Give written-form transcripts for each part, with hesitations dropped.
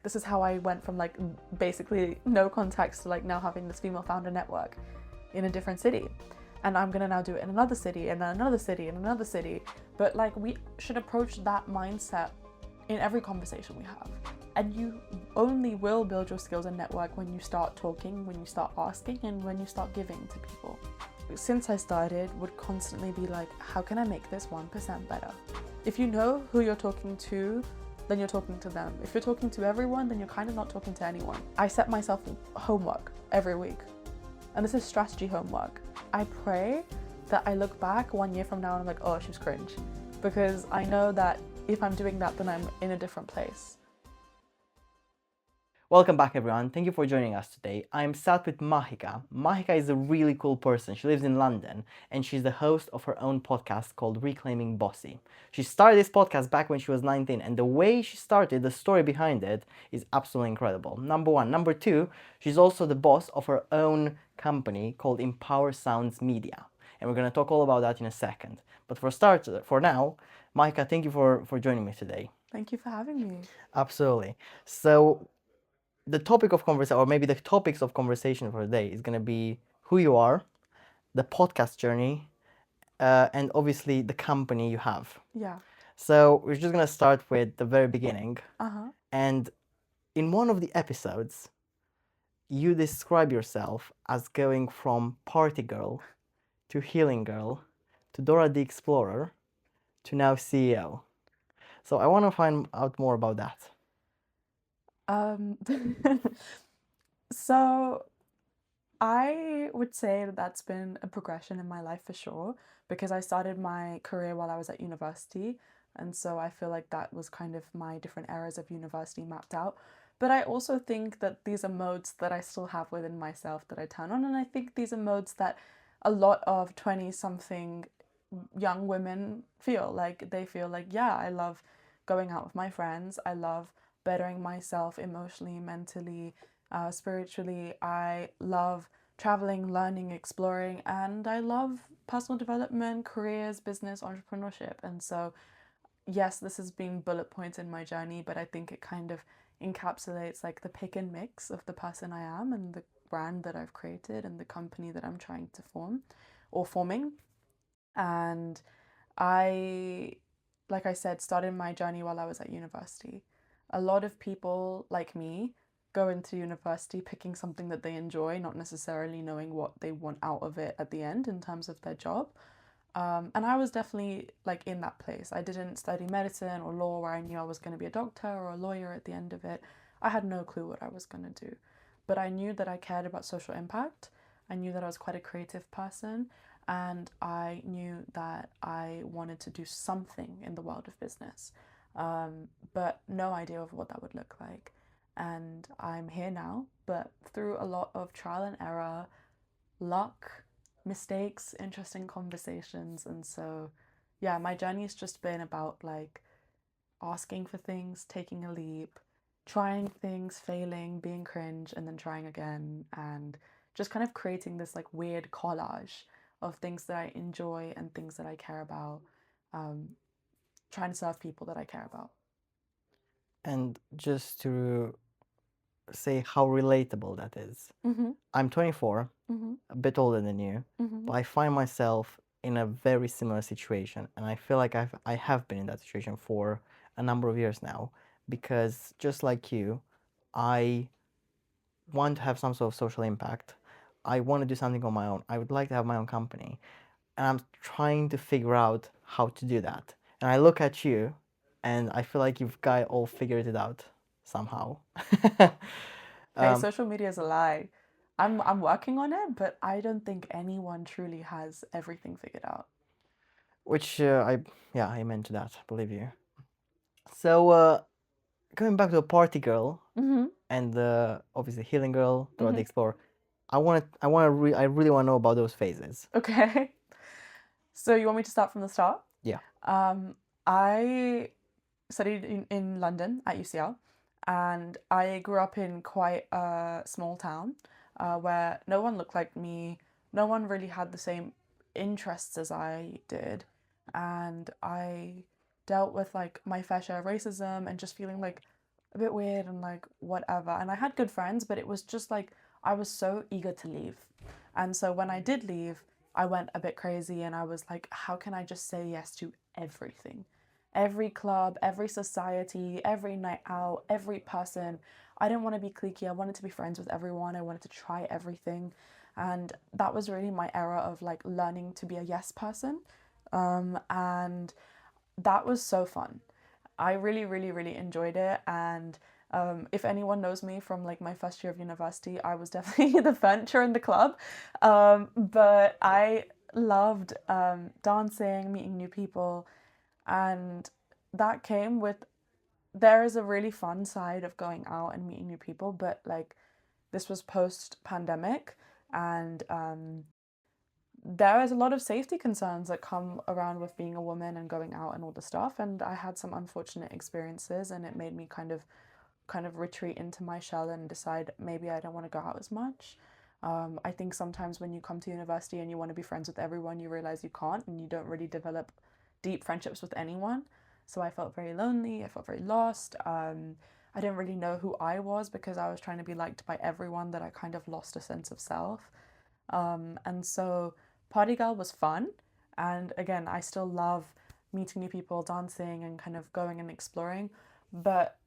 this is how I went from like basically no contacts to like now having this female founder network in a different city. And I'm gonna now do it in another city and another city and another city. But like we should approach that mindset in every conversation we have. And you only will build your skills and network when you start talking, when you start asking, and when you start giving to people. Since I started, would constantly be like, how can I make this 1% better? If you know who you're talking to, then you're talking to them. If you're talking to everyone, then you're kind of not talking to anyone. I set myself homework every week. And this is strategy homework. I pray that I look back 1 year from now and I'm like, oh, she was cringe. Because I know that if I'm doing that, then I'm in a different place. Welcome back, everyone. Thank you for joining us today. I'm sat with Maahika. Maahika is a really cool person. She lives in London and she's the host of her own podcast called Reclaiming Bossy. She started this podcast back when she was 19, and the way she started, the story behind it, is absolutely incredible. Number one. Number two, she's also the boss of her own company called Empower Sounds Media. And we're going to talk all about that in a second. But for now, Maahika, thank you for joining me today. Thank you for having me. Absolutely. So, the topic of conversation, or maybe the topics of conversation for today, is going to be who you are, the podcast journey, and obviously the company you have. Yeah. So we're just going to start with the very beginning. Uh-huh. And in one of the episodes, you describe yourself as going from party girl to healing girl to Dora the Explorer to now CEO. So I want to find out more about that. So I would say that that's been a progression in my life for sure, because I started my career while I was at university. And so I feel like that was kind of my different eras of university mapped out. But I also think that these are modes that I still have within myself that I turn on. And I think these are modes that a lot of 20-something young women feel like. They feel like, yeah, I love going out with my friends. I love bettering myself emotionally, mentally, spiritually. I love traveling, learning, exploring, and I love personal development, careers, business, entrepreneurship. And so, yes, this has been bullet points in my journey, but I think it kind of encapsulates like the pick and mix of the person I am and the brand that I've created and the company that I'm trying to form or forming. And I, like I said, started my journey while I was at university. A lot of people like me go into university picking something that they enjoy, not necessarily knowing what they want out of it at the end in terms of their job. And I was definitely like in that place. I didn't study medicine or law where I knew I was going to be a doctor or a lawyer at the end of it. I had no clue what I was going to do. But I knew that I cared about social impact. I knew that I was quite a creative person. And I knew that I wanted to do something in the world of business, but no idea of what that would look like. And I'm here now, but through a lot of trial and error, luck, mistakes, interesting conversations. And so, yeah, my journey has just been about like asking for things, taking a leap, trying things, failing, being cringe, and then trying again, and just kind of creating this like weird collage of things that I enjoy and things that I care about, trying to serve people that I care about. And just to say how relatable that is. Mm-hmm. I'm 24, Mm-hmm. a bit older than you, Mm-hmm. but I find myself in a very similar situation, and I feel like I have been in that situation for a number of years now, because just like you, I want to have some sort of social impact. I want to do something on my own. I would like to have my own company, and I'm trying to figure out how to do that. And I look at you, and I feel like you've got all figured it out somehow. Hey, social media is a lie. I'm working on it, but I don't think anyone truly has everything figured out. Which I meant to that, believe you. So going back to a party girl Mm-hmm. and obviously healing girl, Dora the Mm-hmm. Explorer, I really want to know about those phases. Okay. So you want me to start from the start? Yeah. I studied in London at UCL, and I grew up in quite a small town where no one looked like me, no one really had the same interests as I did, and I dealt with like my fair share of racism and just feeling like a bit weird and like whatever. And I had good friends, but it was just like I was so eager to leave. And so when I did leave, I went a bit crazy and I was like, how can I just say yes to everything? Every club, every society, every night out, every person. I didn't want to be cliquey. I wanted to be friends with everyone. I wanted to try everything. And that was really my era of like learning to be a yes person. And that was so fun. I really, really, really enjoyed it. And if anyone knows me from like my first year of university, I was definitely the furniture in the club. But I loved dancing, meeting new people, and that came with. There is a really fun side of going out and meeting new people, but like this was post pandemic, and there is a lot of safety concerns that come around with being a woman and going out and all the stuff. And I had some unfortunate experiences, and it made me kind of retreat into my shell and decide maybe I don't want to go out as much. I think sometimes when you come to university and you want to be friends with everyone, you realize you can't, and you don't really develop deep friendships with anyone. So I felt very lonely. I felt very lost. I didn't really know who I was because I was trying to be liked by everyone, that I kind of lost a sense of self. And so Party Girl was fun. And again, I still love meeting new people, dancing, and kind of going and exploring. But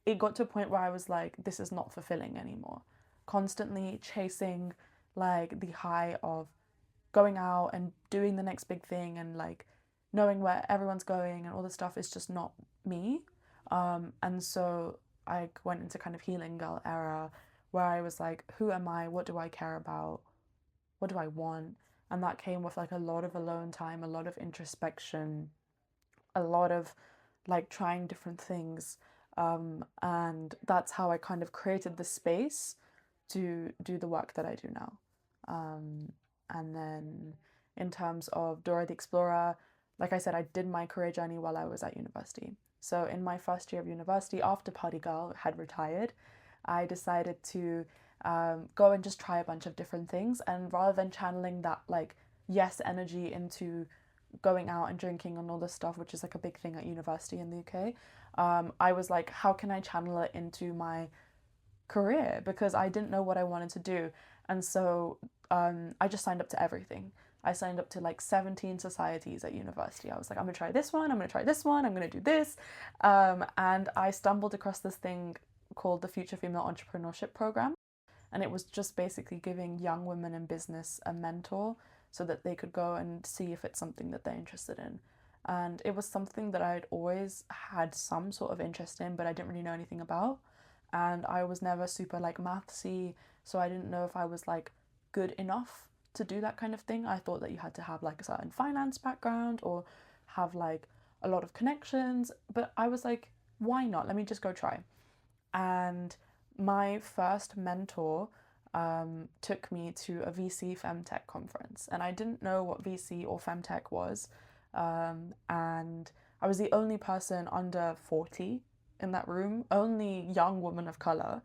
it got to a point where I was like, this is not fulfilling anymore. Constantly chasing like the high of going out and doing the next big thing and like knowing where everyone's going and all this stuff is just not me. And so I went into kind of healing girl era where I was like, who am I? What do I care about? What do I want? And that came with like a lot of alone time, a lot of introspection, a lot of like trying different things. And that's how I kind of created the space to do the work that I do now. And then in terms of Dora the Explorer, like I said, I did my career journey while I was at university. So in my first year of university, after Party Girl had retired, I decided to go and just try a bunch of different things. And rather than channeling that like yes energy into going out and drinking and all this stuff, which is like a big thing at university in the UK, I was like, how can I channel it into my career? Because I didn't know what I wanted to do. And so I just signed up to everything. I signed up to like 17 societies at university. I was like, I'm gonna try this one, I'm gonna try this one, I'm gonna do this. And I stumbled across this thing called the Future Female Entrepreneurship Program. And it was just basically giving young women in business a mentor so that they could go and see if it's something that they're interested in. And it was something that I'd always had some sort of interest in, but I didn't really know anything about. And I was never super like mathsy, so I didn't know if I was like good enough to do that kind of thing. I thought that you had to have like a certain finance background or have like a lot of connections, but I was like, why not? Let me just go try. And my first mentor took me to a VC Femtech conference, and I didn't know what VC or Femtech was. And I was the only person under 40 in that room, only young woman of color.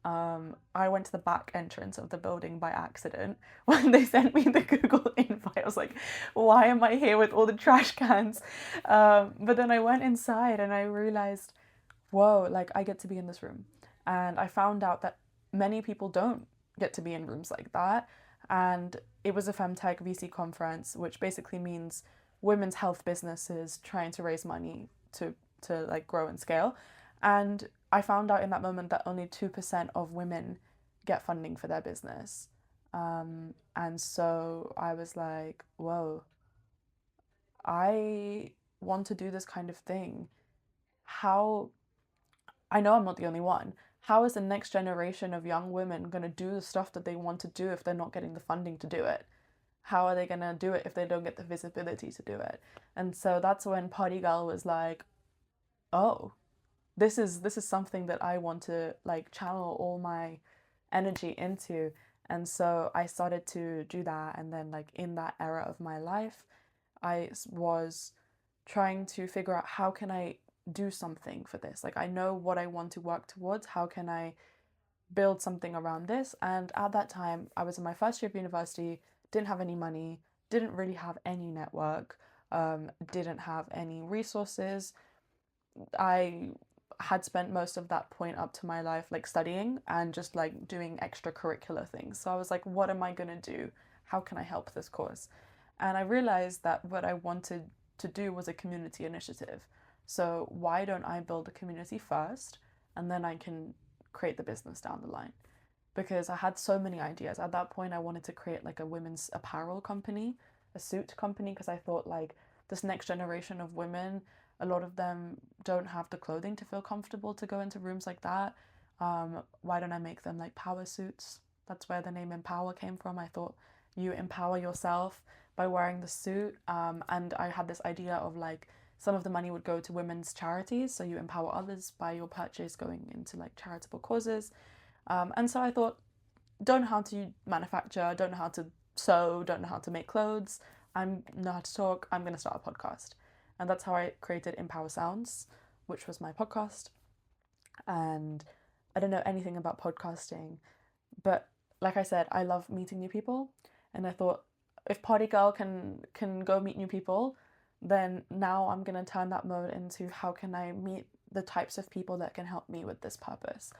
I went to the back entrance of the building by accident. When they sent me the Google invite, I was like, why am I here with all the trash cans? But then I went inside and I realized, whoa, like I get to be in this room. And I found out that many people don't get to be in rooms like that. And it was a Femtech VC conference, which basically means women's health businesses trying to raise money to like grow and scale. And I found out in that moment that only 2% of women get funding for their business. And so I was like, whoa, I want to do this kind of thing. How, I know I'm not the only one. How is the next generation of young women going to do the stuff that they want to do if they're not getting the funding to do it? How are they going to do it if they don't get the visibility to do it? And so that's when Party Girl was like, oh, this is something that I want to like channel all my energy into. And so I started to do that. And then like in that era of my life, I was trying to figure out how can I do something for this. Like I know what I want to work towards. How can I build something around this? And at that time, I was in my first year of university, didn't have any money, didn't really have any network, didn't have any resources. I had spent most of that point up to my life like studying and just like doing extracurricular things. So I was like, what am I gonna do? How can I help this cause? And I realized that what I wanted to do was a community initiative. So why don't I build a community first and then I can create the business down the line? Because I had so many ideas. At that point, I wanted to create like a women's apparel company, a suit company, because I thought like this next generation of women, a lot of them don't have the clothing to feel comfortable to go into rooms like that. Why don't I make them like power suits? That's where the name Empower came from. I thought you empower yourself by wearing the suit. And I had this idea of like some of the money would go to women's charities. So you empower others by your purchase going into like charitable causes. And so I thought, don't know how to manufacture, don't know how to sew, don't know how to make clothes. I know how to talk. I'm going to start a podcast. And that's how I created Empower Sounds, which was my podcast. And I don't know anything about podcasting, but like I said, I love meeting new people. And I thought, if Party Girl can go meet new people, then now I'm going to turn that mode into how can I meet the types of people that can help me with this purpose.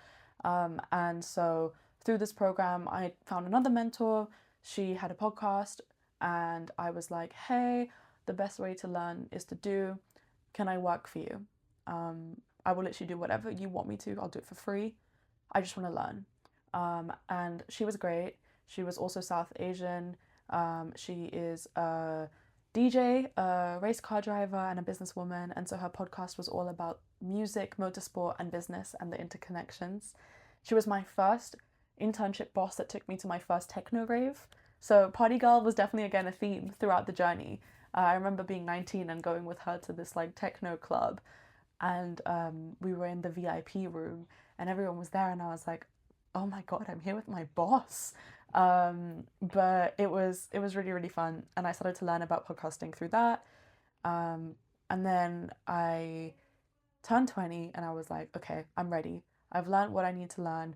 And so through this program, I found another mentor. She had a podcast, and I was like, hey, the best way to learn is to do. Can I work for you? I will literally do whatever you want me to. I'll do it for free. I just want to learn. And she was great. She was also South Asian. She is a DJ, a race car driver, and a businesswoman. And so her podcast was all about music, motorsport, and business and the interconnections. She was my first internship boss that took me to my first techno rave. So Party Girl was definitely again a theme throughout the journey. I remember being 19 and going with her to this like techno club, and we were in the VIP room and everyone was there, and I was like, oh my god, I'm here with my boss. But it was really, really fun, and I started to learn about podcasting through that. And then I turned 20 and I was like, okay, I'm ready. I've learned what I need to learn.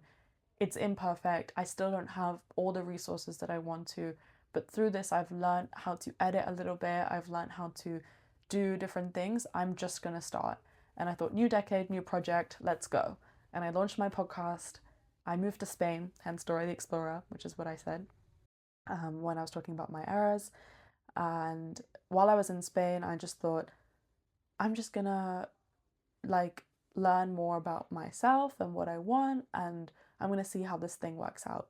It's imperfect. I still don't have all the resources that I want to, but through this, I've learned how to edit a little bit. I've learned how to do different things. I'm just going to start. And I thought, new decade, new project, let's go. And I launched my podcast. I moved to Spain, hence Dora the Explorer, which is what I said when I was talking about my eras. And while I was in Spain, I just thought, I'm just gonna like learn more about myself and what I want, and I'm gonna see how this thing works out.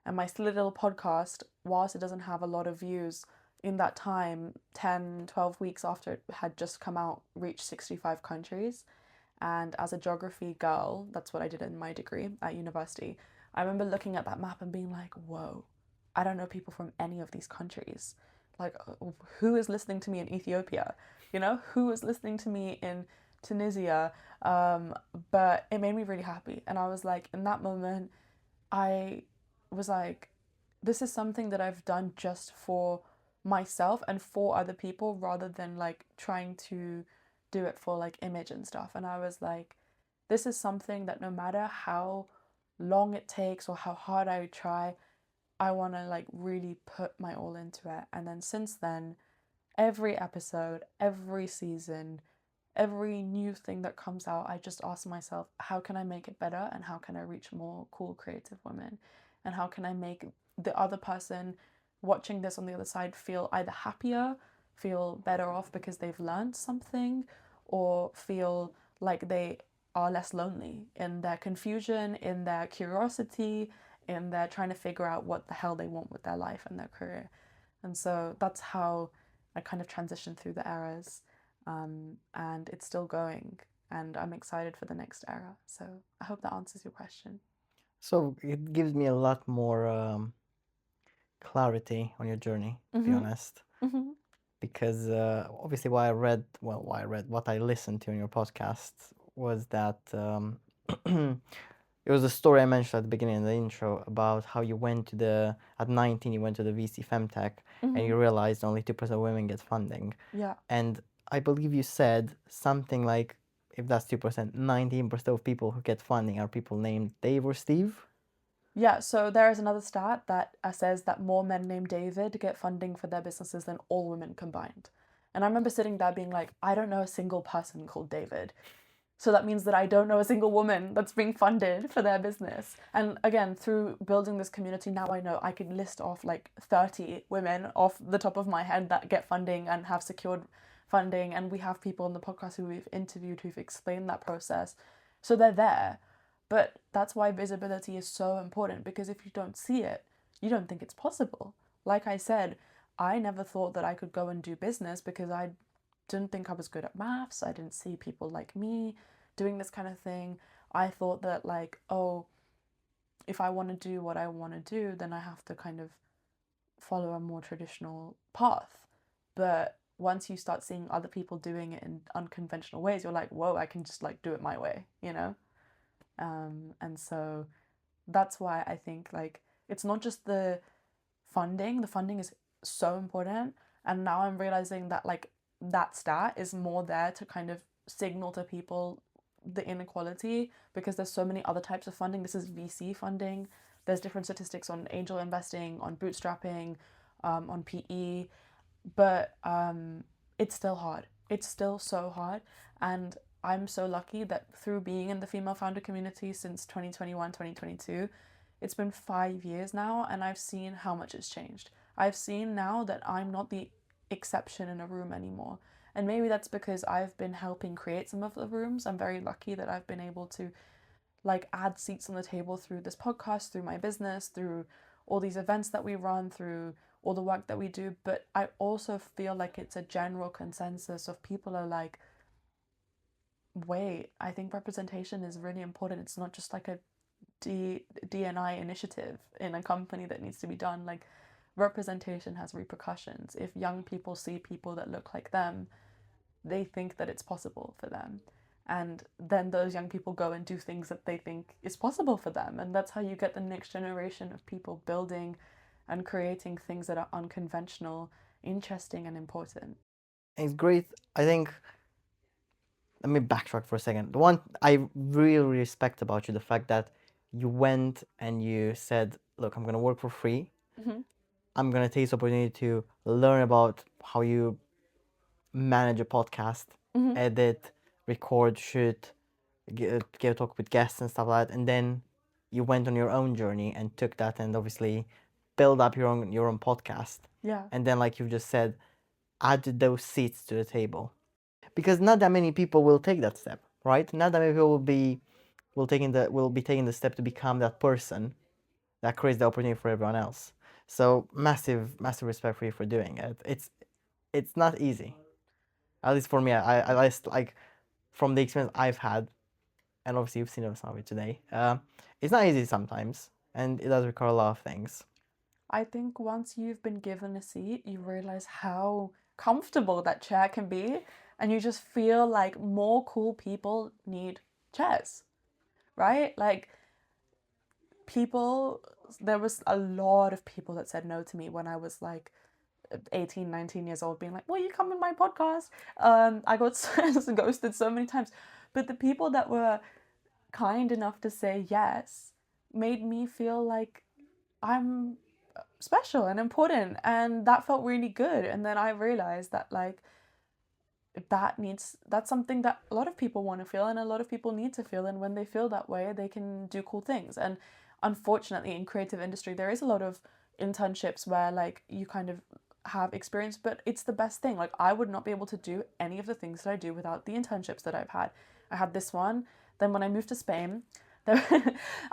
And my little podcast, whilst it doesn't have a lot of views, in that time, 10, 12 weeks after it had just come out, reached 65 countries. And as a geography girl, that's what I did in my degree at university. I remember looking at that map and being like, whoa, I don't know people from any of these countries. Like, who is listening to me in Ethiopia? You know, who is listening to me in Tunisia? But it made me really happy. And I was like, in that moment, I was like, this is something that I've done just for myself and for other people rather than like trying to do it for like image and stuff. And I was like, this is something that no matter how long it takes or how hard I try, I want to like really put my all into it. And then since then, every episode, every season, every new thing that comes out, I just ask myself, how can I make it better, and how can I reach more cool creative women, and how can I make the other person watching this on the other side feel either happier, feel better off because they've learned something, or feel like they are less lonely in their confusion, in their curiosity, in their trying to figure out what the hell they want with their life and their career. And so that's how I kind of transitioned through the eras, and it's still going, and I'm excited for the next era. So I hope that answers your question. So it gives me a lot more clarity on your journey, to be honest. Because obviously what I listened to in your podcast was that it was a story I mentioned at the beginning of the intro about how you went to at 19 you went to the VC Femtech and you realized only 2% of women get funding. Yeah. And I believe you said something like, if that's 2%, 19% of people who get funding are people named Dave or Steve. Yeah, so there is another stat that says that more men named David get funding for their businesses than all women combined. And I remember sitting there being like, I don't know a single person called David. So that means that I don't know a single woman that's being funded for their business. And again, through building this community, now I know I could list off like 30 women off the top of my head that get funding and have secured funding. And we have people on the podcast who we've interviewed who've explained that process. So they're there. But that's why visibility is so important, because if you don't see it, you don't think it's possible. Like I said, I never thought that I could go and do business because I didn't think I was good at maths. I didn't see people like me doing this kind of thing. I thought that like, oh, if I want to do what I want to do, then I have to kind of follow a more traditional path. But once you start seeing other people doing it in unconventional ways, you're like, whoa, I can just like do it my way, you know? And so that's why I think like it's not just the funding is so important. And now I'm realizing that like that stat is more there to kind of signal to people the inequality, because there's so many other types of funding. This is VC funding. There's different statistics on angel investing, on bootstrapping, on PE, but it's still hard. It's still so hard. And I'm so lucky that through being in the female founder community since 2021, 2022, it's been 5 years now, and I've seen how much it's changed. I've seen now that I'm not the exception in a room anymore. And maybe that's because I've been helping create some of the rooms. I'm very lucky that I've been able to like add seats on the table through this podcast, through my business, through all these events that we run, through all the work that we do. But I also feel like it's a general consensus of people are like, wait, I think representation is really important. It's not just like a D&I initiative in a company that needs to be done. Like, representation has repercussions. If young people see people that look like them, they think that it's possible for them. And then those young people go and do things that they think is possible for them. And that's how you get the next generation of people building and creating things that are unconventional, interesting, and important. It's great. I think, let me backtrack for a second. The one I really respect about you, the fact that you went and you said, look, I'm going to work for free. Mm-hmm. I'm going to take this opportunity to learn about how you manage a podcast, Mm-hmm. edit, record, shoot, give a talk with guests and stuff like that. And then you went on your own journey and took that and obviously build up your own podcast. Yeah. And then, like you just said, added those seats to the table. Because not that many people will take that step, right? Not that many people will be taking the step to become that person that creates the opportunity for everyone else. So massive respect for you for doing it. It's not easy. At least for me, I like from the experience I've had, and obviously you've seen some of it today. It's not easy sometimes, and it does require a lot of things. I think once you've been given a seat, you realize how comfortable that chair can be, and you just feel like more cool people need chairs, right? Like, there was a lot of people that said no to me when I was like 18, 19 years old, being like, will you come in my podcast? I got ghosted so many times. But the people that were kind enough to say yes made me feel like I'm special and important, and that felt really good. And then I realized that like that's something that a lot of people want to feel, and a lot of people need to feel, and when they feel that way, they can do cool things. And unfortunately, in creative industry, there is a lot of internships where like you kind of have experience, but it's the best thing. Like, I would not be able to do any of the things that I do without the internships that I've had. I had this one. Then when I moved to Spain,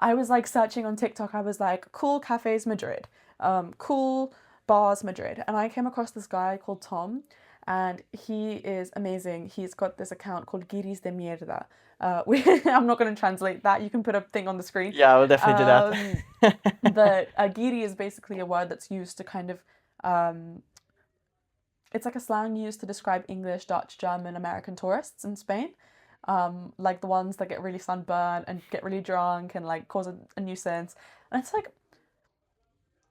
I was like searching on TikTok. I was like, cool cafes Madrid, cool bars Madrid, and I came across this guy called Tom, and he is amazing. He's got this account called Guiris de Mierda. I'm not going to translate that. You can put a thing on the screen. Yeah, I will definitely do that. But guiri is basically a word that's used to kind of, it's like a slang used to describe English, Dutch, German, American tourists in Spain. Like the ones that get really sunburned and get really drunk and like cause a nuisance. And it's like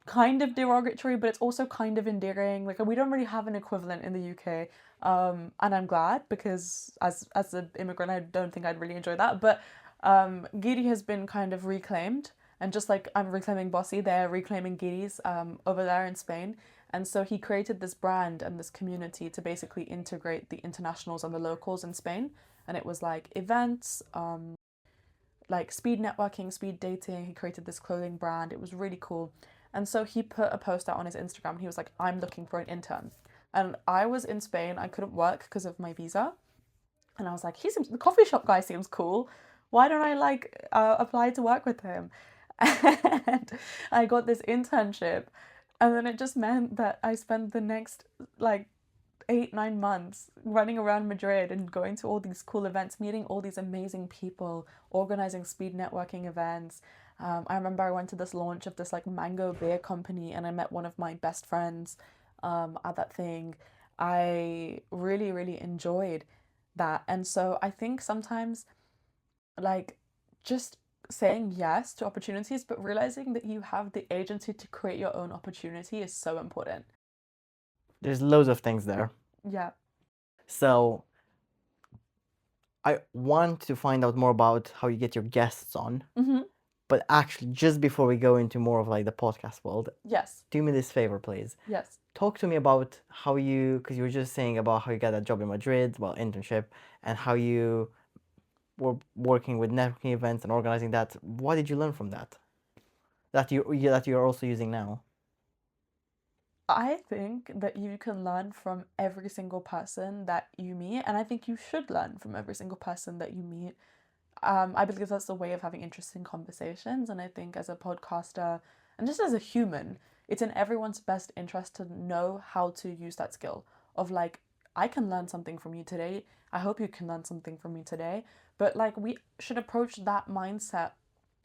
kind of derogatory, but it's also kind of endearing. Like, we don't really have an equivalent in the UK. And I'm glad, because as an immigrant, I don't think I'd really enjoy that. But Giri has been kind of reclaimed. And just like I'm reclaiming Bossy, they're reclaiming Giris over there in Spain. And so he created this brand and this community to basically integrate the internationals and the locals in Spain. and it was like events, like speed networking, speed dating. He created this clothing brand. It was really cool. And so he put a post out on his Instagram and he was like, I'm looking for an intern. And I was in Spain. I couldn't work because of my visa. And I was like, the coffee shop guy seems cool. Why don't I like apply to work with him? And I got this internship. And then it just meant that I spent the next like 8, 9 months running around Madrid and going to all these cool events, meeting all these amazing people, organizing speed networking events. I remember I went to this launch of this like mango beer company and I met one of my best friends at that thing. I really, really enjoyed that. And so I think sometimes like just saying yes to opportunities, but realizing that you have the agency to create your own opportunity is so important. There's loads of things there. Yeah. So I want to find out more about how you get your guests on. Mm-hmm. But actually, just before we go into more of like the podcast world, Yes. do me this favor, please. Yes. Talk to me about how you, because you were just saying about how you got that job in Madrid, well, internship, and how you were working with networking events and organizing that. What did you learn from that? That you're also using now. I think that you can learn from every single person that you meet, and I think you should learn from every single person that you meet. I believe that's a way of having interesting conversations, and I think as a podcaster and just as a human, it's in everyone's best interest to know how to use that skill of like, I can learn something from you today. I hope you can learn something from me today. But like, we should approach that mindset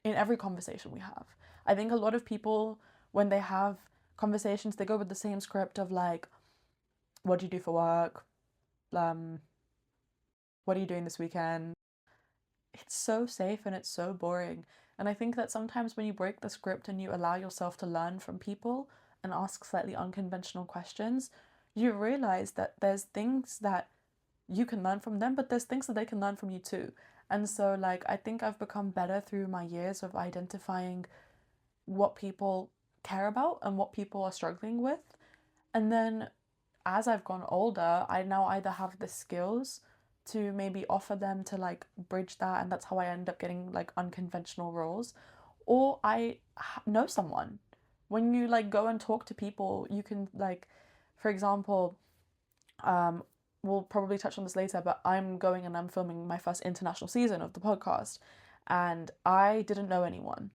in every conversation we have. I think a lot of people, when they have conversations, they go with the same script of like, what do you do for work? What are you doing this weekend? It's so safe and it's so boring. And I think that sometimes when you break the script and you allow yourself to learn from people and ask slightly unconventional questions, you realize that there's things that you can learn from them, but there's things that they can learn from you too. And so, like, I think I've become better through my years of identifying what people care about and what people are struggling with. And then as I've gone older, I now either have the skills to maybe offer them to like bridge that, and that's how I end up getting like unconventional roles, or I know someone. When you like go and talk to people, you can like, for example, we'll probably touch on this later, but I'm going and I'm filming my first international season of the podcast, and I didn't know anyone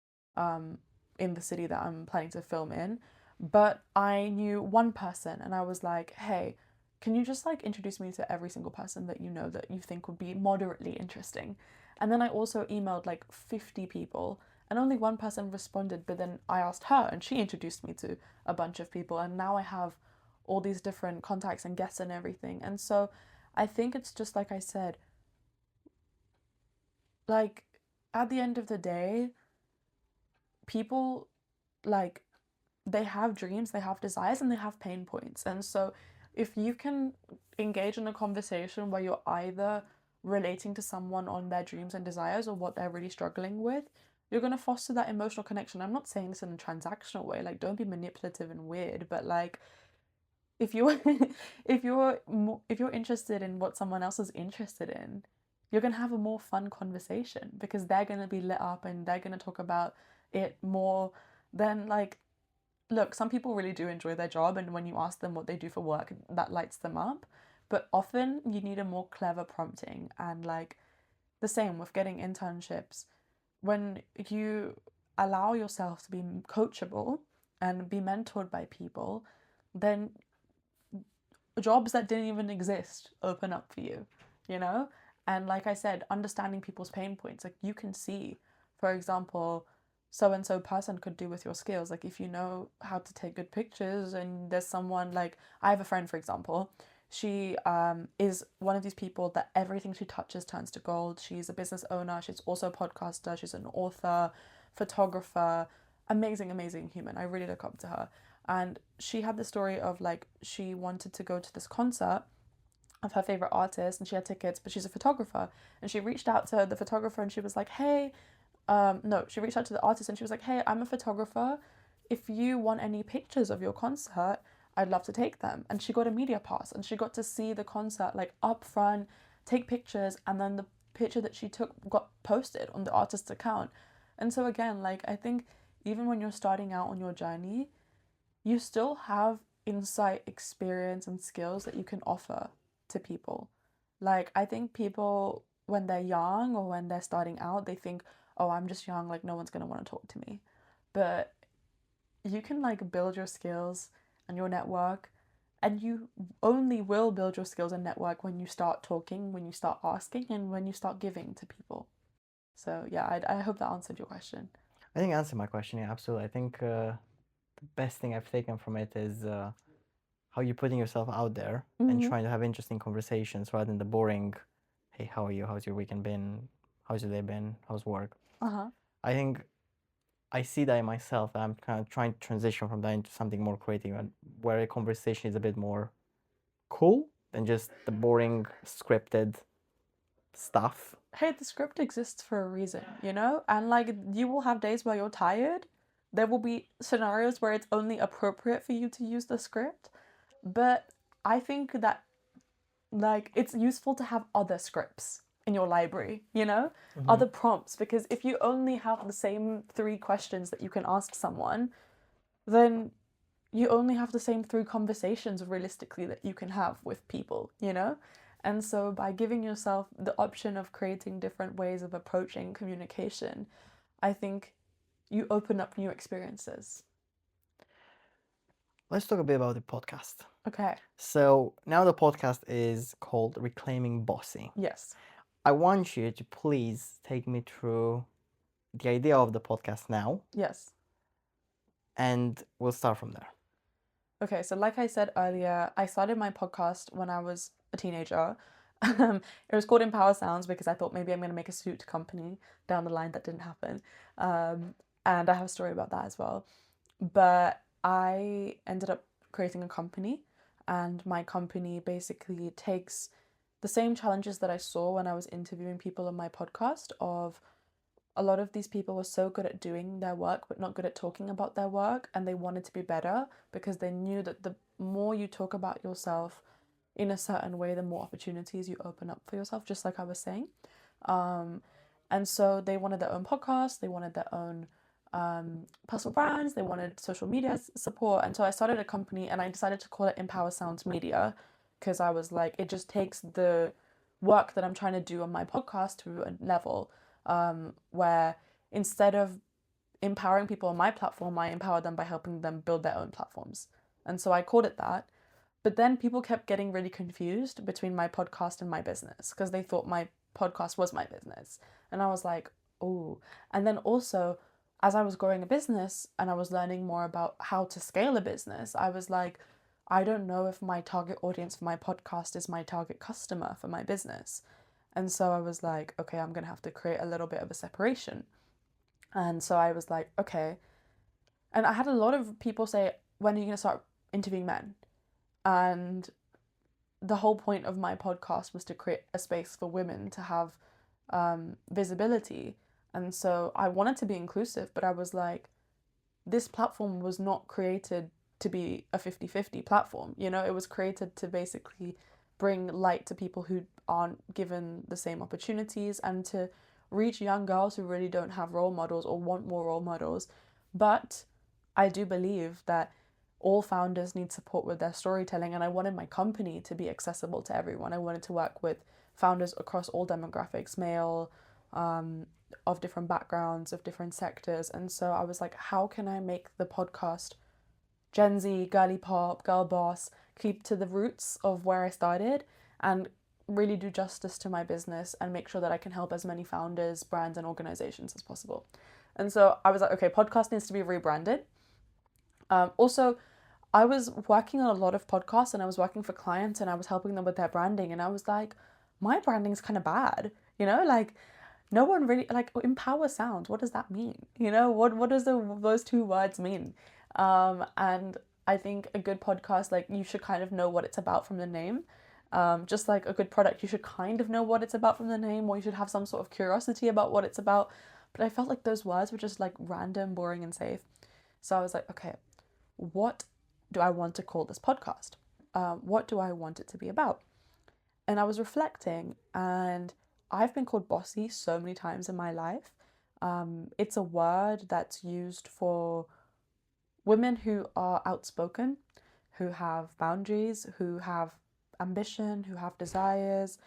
in the city that I'm planning to film in, but I knew one person, and I was like, hey, can you just like introduce me to every single person that you know that you think would be moderately interesting? And then I also emailed like 50 people and only one person responded, but then I asked her and she introduced me to a bunch of people, and now I have all these different contacts and guests and everything. And so I think it's just like I said, like at the end of the day, people like they have dreams, they have desires, and they have pain points. And so if you can engage in a conversation where you're either relating to someone on their dreams and desires or what they're really struggling with, you're going to foster that emotional connection. I'm not saying this in a transactional way, like don't be manipulative and weird, but like if you're if you're interested in what someone else is interested in, you're going to have a more fun conversation because they're going to be lit up and they're going to talk about it more than like, look, some people really do enjoy their job, and when you ask them what they do for work, that lights them up. But often you need a more clever prompting, and like the same with getting internships. When you allow yourself to be coachable and be mentored by people, then jobs that didn't even exist open up for you, you know? And like I said, understanding people's pain points, like you can see, for example, so and so person could do with your skills. Like if you know how to take good pictures and there's someone like, I have a friend, for example, she is one of these people that everything she touches turns to gold. She's a business owner, she's also a podcaster, she's an author, photographer, amazing, amazing human. I really look up to her. And she had the story of like, she wanted to go to this concert of her favorite artist and she had tickets, but she's a photographer. And she reached out to the photographer and she was like, hey, no, she reached out to the artist and she was like, hey, I'm a photographer. If you want any pictures of your concert, I'd love to take them. And she got a media pass and she got to see the concert like up front. take pictures, and then the picture that she took got posted on the artist's account. And so again, like, I think even when you're starting out on your journey, you still have insight, experience, and skills that you can offer to people. Like, I think people, when they're young or when they're starting out, they think, oh, I'm just young, like, no one's going to want to talk to me. But you can, like, build your skills and your network, and you only will build your skills and network when you start talking, when you start asking, and when you start giving to people. So, yeah, I hope that answered your question. I think I answered my question. Yeah, absolutely. I think the best thing I've taken from it is how you're putting yourself out there and trying to have interesting conversations rather than the boring, hey, how are you? How's your weekend been? How's your day been? How's work? I think I see that in myself, that I'm kind of trying to transition from that into something more creative, and where a conversation is a bit more cool than just the boring scripted stuff. Hey, the script exists for a reason, you know? And like, you will have days where you're tired. There will be scenarios where it's only appropriate for you to use the script. But I think that, like, it's useful to have other scripts in your library, you know? Other prompts, because if you only have the same 3 questions that you can ask someone, then you only have the same 3 conversations realistically that you can have with people, you know? And so by giving yourself the option of creating different ways of approaching communication, I think you open up new experiences. Let's talk a bit about the podcast. Okay. So now the podcast is called Reclaiming Bossy. Yes. I want you to please take me through the idea of the podcast now. Yes. And we'll start from there. Okay, so like I said earlier, I started my podcast when I was a teenager. It was called Empower Sounds because I thought maybe I'm going to make a suit company down the line. That didn't happen. And I have a story about that as well. But I ended up creating a company, and my company basically takes the same challenges that I saw when I was interviewing people on my podcast of a lot of these people were so good at doing their work but not good at talking about their work, and they wanted to be better because they knew that the more you talk about yourself in a certain way, the more opportunities you open up for yourself, just like I was saying. And so they wanted their own podcast, they wanted their own personal brands, they wanted social media support. And so I started a company and I decided to call it Empower Sounds Media because I was like, it just takes the work that I'm trying to do on my podcast to a level where instead of empowering people on my platform, I empower them by helping them build their own platforms. And so I called it that. But then people kept getting really confused between my podcast and my business because they thought my podcast was my business. And I was like, oh. And then also, as I was growing a business and I was learning more about how to scale a business, I was like, I don't know if my target audience for my podcast is my target customer for my business. And so I was like, okay, I'm going to have to create a little bit of a separation. And so I was like, okay. And I had a lot of people say, when are you going to start interviewing men? And the whole point of my podcast was to create a space for women to have visibility. And so I wanted to be inclusive, but I was like, this platform was not created to be a 50-50 platform. You know, it was created to basically bring light to people who aren't given the same opportunities and to reach young girls who really don't have role models or want more role models. But I do believe that all founders need support with their storytelling, and I wanted my company to be accessible to everyone. I wanted to work with founders across all demographics, male, of different backgrounds, of different sectors. And so I was like, how can I make the podcast Gen Z, girly pop, girl boss, keep to the roots of where I started and really do justice to my business and make sure that I can help as many founders, brands, and organizations as possible. And so I was like, okay, podcast needs to be rebranded. Also, I was working on a lot of podcasts and I was working for clients and I was helping them with their branding. And I was like, my branding's kind of bad, you know, like no one really, like, empower sounds, what does that mean? You know, what does those 2 words mean? And I think a good podcast, like, you should kind of know what it's about from the name. Just like a good product, you should kind of know what it's about from the name, or you should have some sort of curiosity about what it's about. But I felt like those words were just like random, boring, and safe. So I was like, okay, what do I want to call this podcast? What do I want it to be about? And I was reflecting, and I've been called bossy so many times in my life. It's a word that's used for women who are outspoken, who have boundaries, who have ambition, who have desires.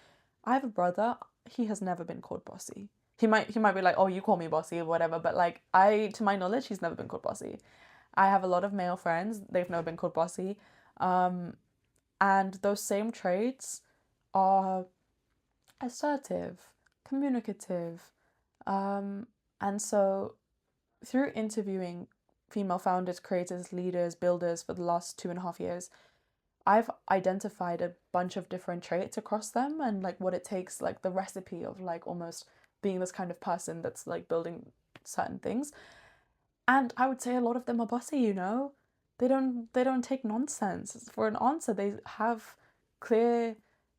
I have a brother, he has never been called bossy. He might be like, "Oh, you call me bossy," or whatever, but like to my knowledge, he's never been called bossy. I have a lot of male friends, they've never been called bossy. And those same traits are assertive, communicative. And so through interviewing female founders, creators, leaders, builders for the last 2.5 years, I've identified a bunch of different traits across them and like what it takes, like the recipe of like almost being this kind of person that's like building certain things. And I would say a lot of them are bossy, you know? They don't take nonsense. For an answer, they have clear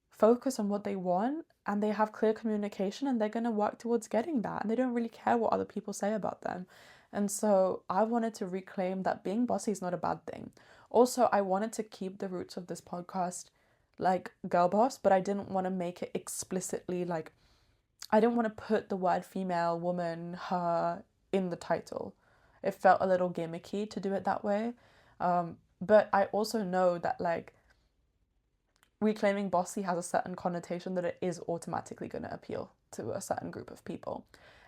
focus on what they want and they have clear communication and they're going to work towards getting that. And they don't really care what other people say about them. And so I wanted to reclaim that being bossy is not a bad thing. Also, I wanted to keep the roots of this podcast like girl boss, but I didn't want to make it explicitly like, I didn't want to put the word female, woman, her in the title. It felt a little gimmicky to do it that way. But I also know that like reclaiming bossy has a certain connotation that it is automatically going to appeal to a certain group of people.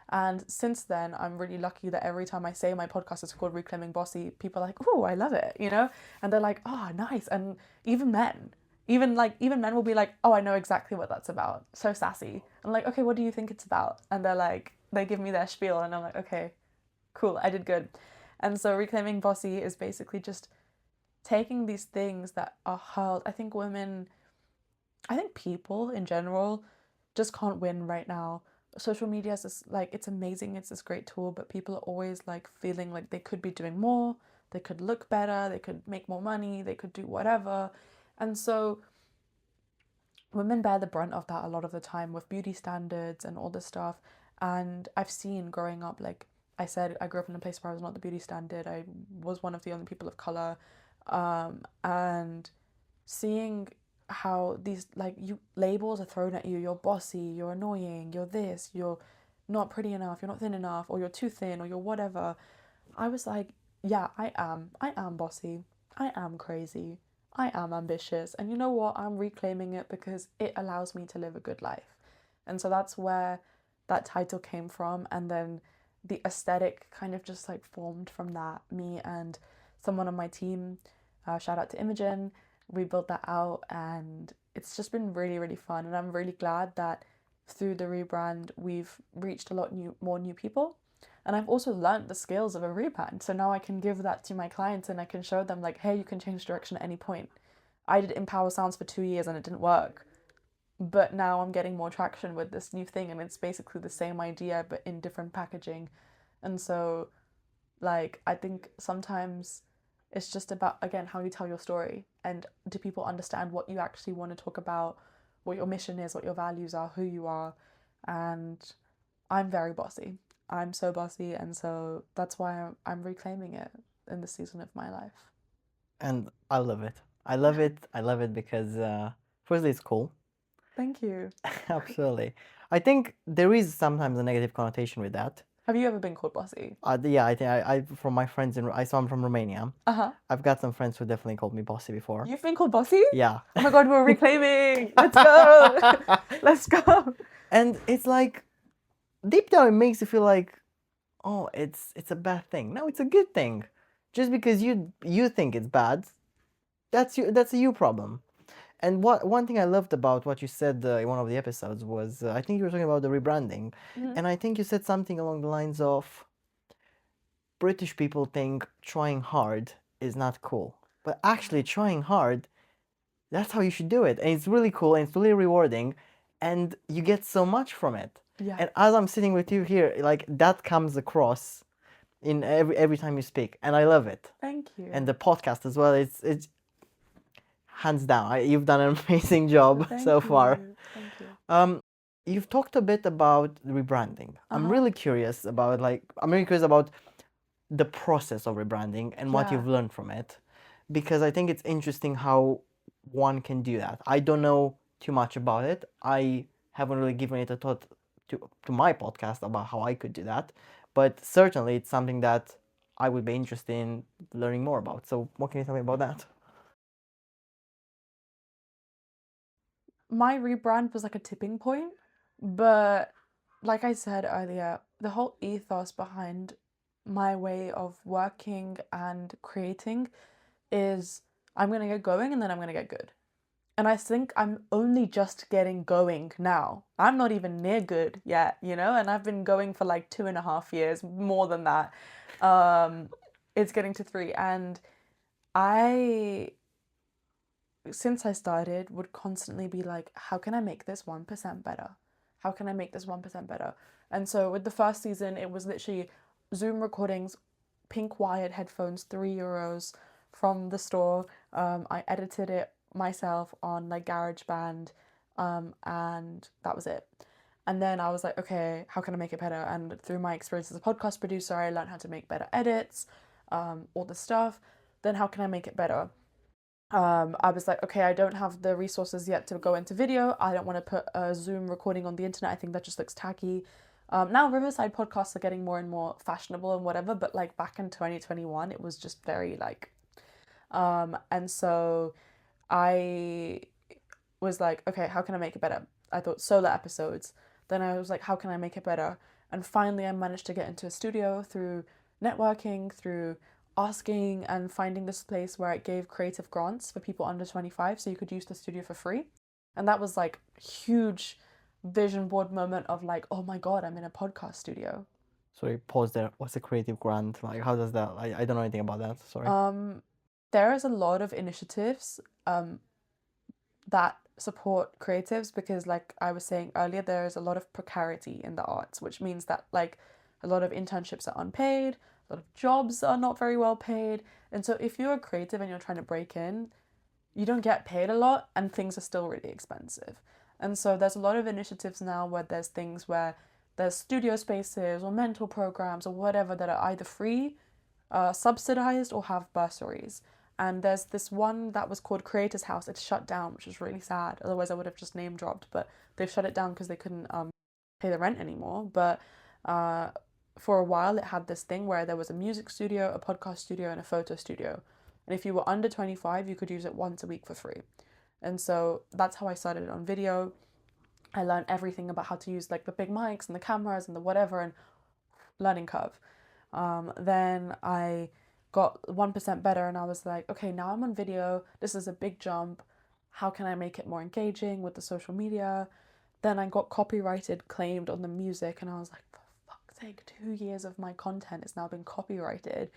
And since then, I'm really lucky that every time I say my podcast is called Reclaiming Bossy, people are like, "Oh, I love it," you know? And they're like, "Oh, nice." And even men, even men will be like, "Oh, I know exactly what that's about." So sassy. I'm like, "Okay, what do you think it's about?" And they're like, they give me their spiel and I'm like, "Okay, cool, I did good." And so Reclaiming Bossy is basically just taking these things that are hurled. I think people in general just can't win right now. Social media is this, like, it's amazing, it's this great tool, but people are always like feeling like they could be doing more, they could look better, they could make more money, they could do whatever. And so women bear the brunt of that a lot of the time with beauty standards and all this stuff. And I've seen growing up, like I said, I grew up in a place where I was not the beauty standard. I was one of the only people of color. And seeing how these like you labels are thrown at you, you're bossy, you're annoying, you're this, you're not pretty enough, you're not thin enough, or you're too thin, or you're whatever. I was like, yeah, I am bossy, I am crazy, I am ambitious, and you know what, I'm reclaiming it because it allows me to live a good life. And so that's where that title came from. And then the aesthetic kind of just like formed from that. Me and someone on my team, shout out to Imogen, we built that out and it's just been really, really fun. And I'm really glad that through the rebrand, we've reached a lot more new people. And I've also learned the skills of a rebrand. So now I can give that to my clients and I can show them like, hey, you can change direction at any point. I did Empower Sounds for 2 years and it didn't work. But now I'm getting more traction with this new thing and it's basically the same idea but in different packaging. And so like I think sometimes it's just about, again, how you tell your story and do people understand what you actually want to talk about, what your mission is, what your values are, who you are. And I'm very bossy. I'm so bossy, and so that's why I'm reclaiming it in this season of my life. And I love it. I love it. I love it because firstly, it's cool. Thank you. Absolutely. I think there is sometimes a negative connotation with that. Have you ever been called bossy? Yeah, I think I from my friends I'm from Romania. Uh-huh. I've got some friends who definitely called me bossy before. You've been called bossy? Yeah. Oh my god, we're reclaiming. Let's go. Let's go. And it's like deep down it makes you feel like, oh, it's a bad thing. No, it's a good thing. Just because you think it's bad, that's a you problem. And one thing I loved about what you said in one of the episodes was I think you were talking about the rebranding, and I think you said something along the lines of British people think trying hard is not cool, but actually trying hard, that's how you should do it, and it's really cool and it's really rewarding, and you get so much from it. Yeah. And as I'm sitting with you here, like that comes across in every time you speak, and I love it. Thank you. And the podcast as well, it's hands down, you've done an amazing job so far. Thank you. You've talked a bit about rebranding. I'm really curious about the process of rebranding and what Yeah. you've learned from it, because I think it's interesting how one can do that. I don't know too much about it. I haven't really given it a thought to my podcast about how I could do that, but certainly it's something that I would be interested in learning more about. So, what can you tell me about that? My rebrand was like a tipping point, but like I said earlier, the whole ethos behind my way of working and creating is I'm gonna get going and then I'm gonna get good. And I think I'm only just getting going now. I'm not even near good yet, you know, and I've been going for like 2.5 years, more than that. Um, it's getting to 3. And I, since I started, would constantly be like, how can I make this 1% better? How can I make this 1% better? And so with the first season, it was literally Zoom recordings, pink wired headphones, €3 from the store. I edited it myself on like GarageBand, and that was it. And then I was like, okay, how can I make it better? And through my experience as a podcast producer, I learned how to make better edits, all the stuff. Then how can I make it better? I was like, okay, I don't have the resources yet to go into video. I don't want to put a Zoom recording on the internet. I think that just looks tacky. Now Riverside podcasts are getting more and more fashionable and whatever, but like back in 2021, it was just very like, and so I was like, okay, how can I make it better? I thought solo episodes. Then I was like, how can I make it better? And finally, I managed to get into a studio through networking, through asking and finding this place where it gave creative grants for people under 25, so you could use the studio for free. And that was like huge vision board moment of like, oh my god, I'm in a podcast studio. Sorry, pause there. What's a creative grant? Like, how does that? I don't know anything about that. Sorry. There is a lot of initiatives that support creatives because, like I was saying earlier, there is a lot of precarity in the arts, which means that like a lot of internships are unpaid, a lot of jobs are not very well paid. And so if you're a creative and you're trying to break in, you don't get paid a lot and things are still really expensive. And so there's a lot of initiatives now where there's things where there's studio spaces or mentor programs or whatever that are either free, subsidized, or have bursaries. And there's this one that was called Creators House. It's shut down, which is really sad. Otherwise, I would have just name dropped. But they've shut it down because they couldn't pay the rent anymore. But for a while, it had this thing where there was a music studio, a podcast studio, and a photo studio. And if you were under 25, you could use it once a week for free. And so that's how I started on video. I learned everything about how to use like the big mics and the cameras and the whatever, and learning curve. Then I got 1% better and I was like, okay, now I'm on video. This is a big jump. How can I make it more engaging with the social media? Then I got copyrighted, claimed on the music, and I was like, for fuck's sake, 2 years of my content has now been copyrighted.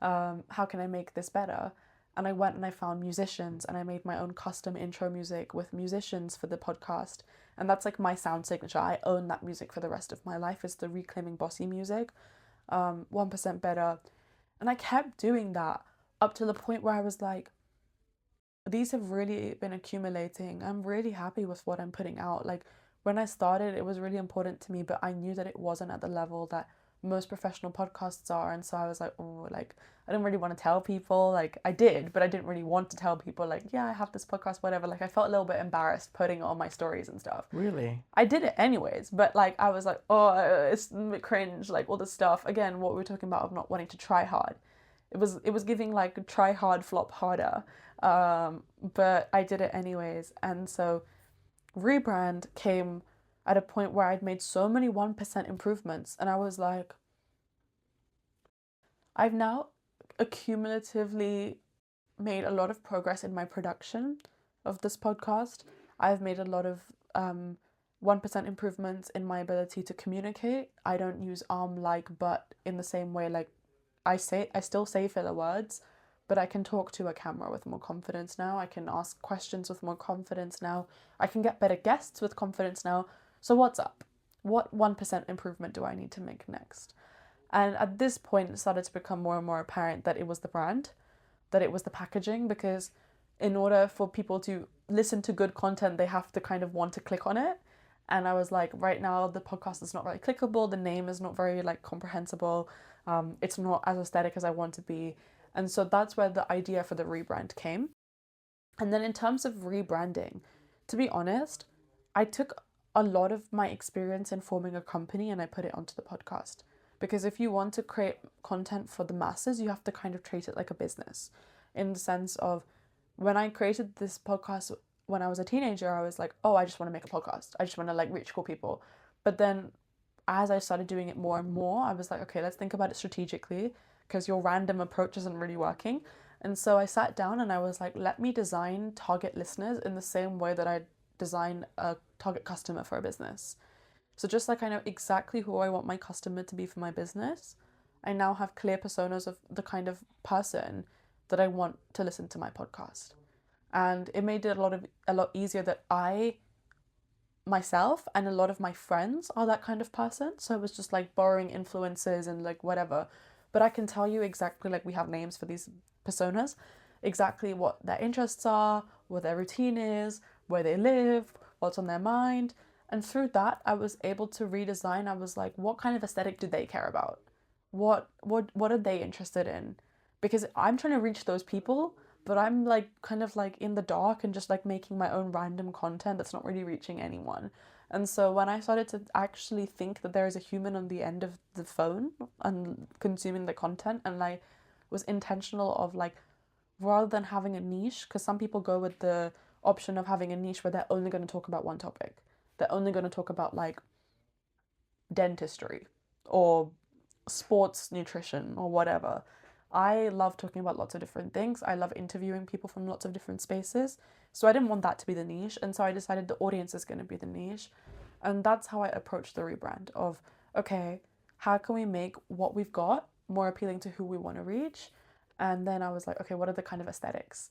How can I make this better? And I went and I found musicians and I made my own custom intro music with musicians for the podcast. And that's like my sound signature. I own that music for the rest of my life. It's the Reclaiming Bossy music. 1% better. And I kept doing that up to the point where I was like, these have really been accumulating. I'm really happy with what I'm putting out. Like when I started, it was really important to me, but I knew that it wasn't at the level that most professional podcasts are. And so I was like, oh, like I don't really want to tell people. Like I did, but I didn't really want to tell people like, yeah, I have this podcast, whatever. Like I felt a little bit embarrassed putting it on my stories and stuff. Really? I did it anyways, but like I was like, oh, it's a bit cringe, like all this stuff. Again, what we were talking about of not wanting to try hard. It was giving like try hard, flop harder. But I did it anyways, and so Rebrand came at a point where I'd made so many 1% improvements, and I was like, I've now accumulatively made a lot of progress in my production of this podcast. I've made a lot of 1% improvements in my ability to communicate. I don't use like but in the same way. Like I still say filler words, but I can talk to a camera with more confidence now. I can ask questions with more confidence now. I can get better guests with confidence now. So what's up? What 1% improvement do I need to make next? And at this point, it started to become more and more apparent that it was the brand, that it was the packaging, because in order for people to listen to good content, they have to kind of want to click on it. And I was like, right now, the podcast is not very clickable. The name is not very like comprehensible. It's not as aesthetic as I want to be. And so that's where the idea for the rebrand came. And then in terms of rebranding, To be honest, I took a lot of my experience in forming a company and I put it onto the podcast. Because if you want to create content for the masses, you have to kind of treat it like a business, in the sense of, when I created this podcast when I was a teenager, I was like, oh, I just want to make a podcast. I just want to like reach cool people. But then as I started doing it more and more, I was like, okay, let's think about it strategically, because your random approach isn't really working. And so I sat down and I was like, let me design target listeners in the same way that I design a target customer for a business. So just like I know exactly who I want my customer to be for my business, I now have clear personas of the kind of person that I want to listen to my podcast. And it made it a lot easier that I myself and a lot of my friends are that kind of person. So it was just like borrowing influences and like whatever. But I can tell you exactly, like, we have names for these personas, exactly what their interests are, what their routine is, where they live, what's on their mind. And through that, I was able to redesign. I was like, what kind of aesthetic do they care about? What are they interested in? Because I'm trying to reach those people, but I'm like kind of like in the dark and just like making my own random content that's not really reaching anyone. And so when I started to actually think that there is a human on the end of the phone and consuming the content, and I was intentional of like, rather than having a niche, because some people go with the option of having a niche where they're only going to talk about one topic. They're only going to talk about like dentistry or sports nutrition or whatever. I love talking about lots of different things. I love interviewing people from lots of different spaces. So I didn't want that to be the niche. And so I decided the audience is going to be the niche. And that's how I approached the rebrand of, okay, how can we make what we've got more appealing to who we want to reach? And then I was like, okay, what are the kind of aesthetics?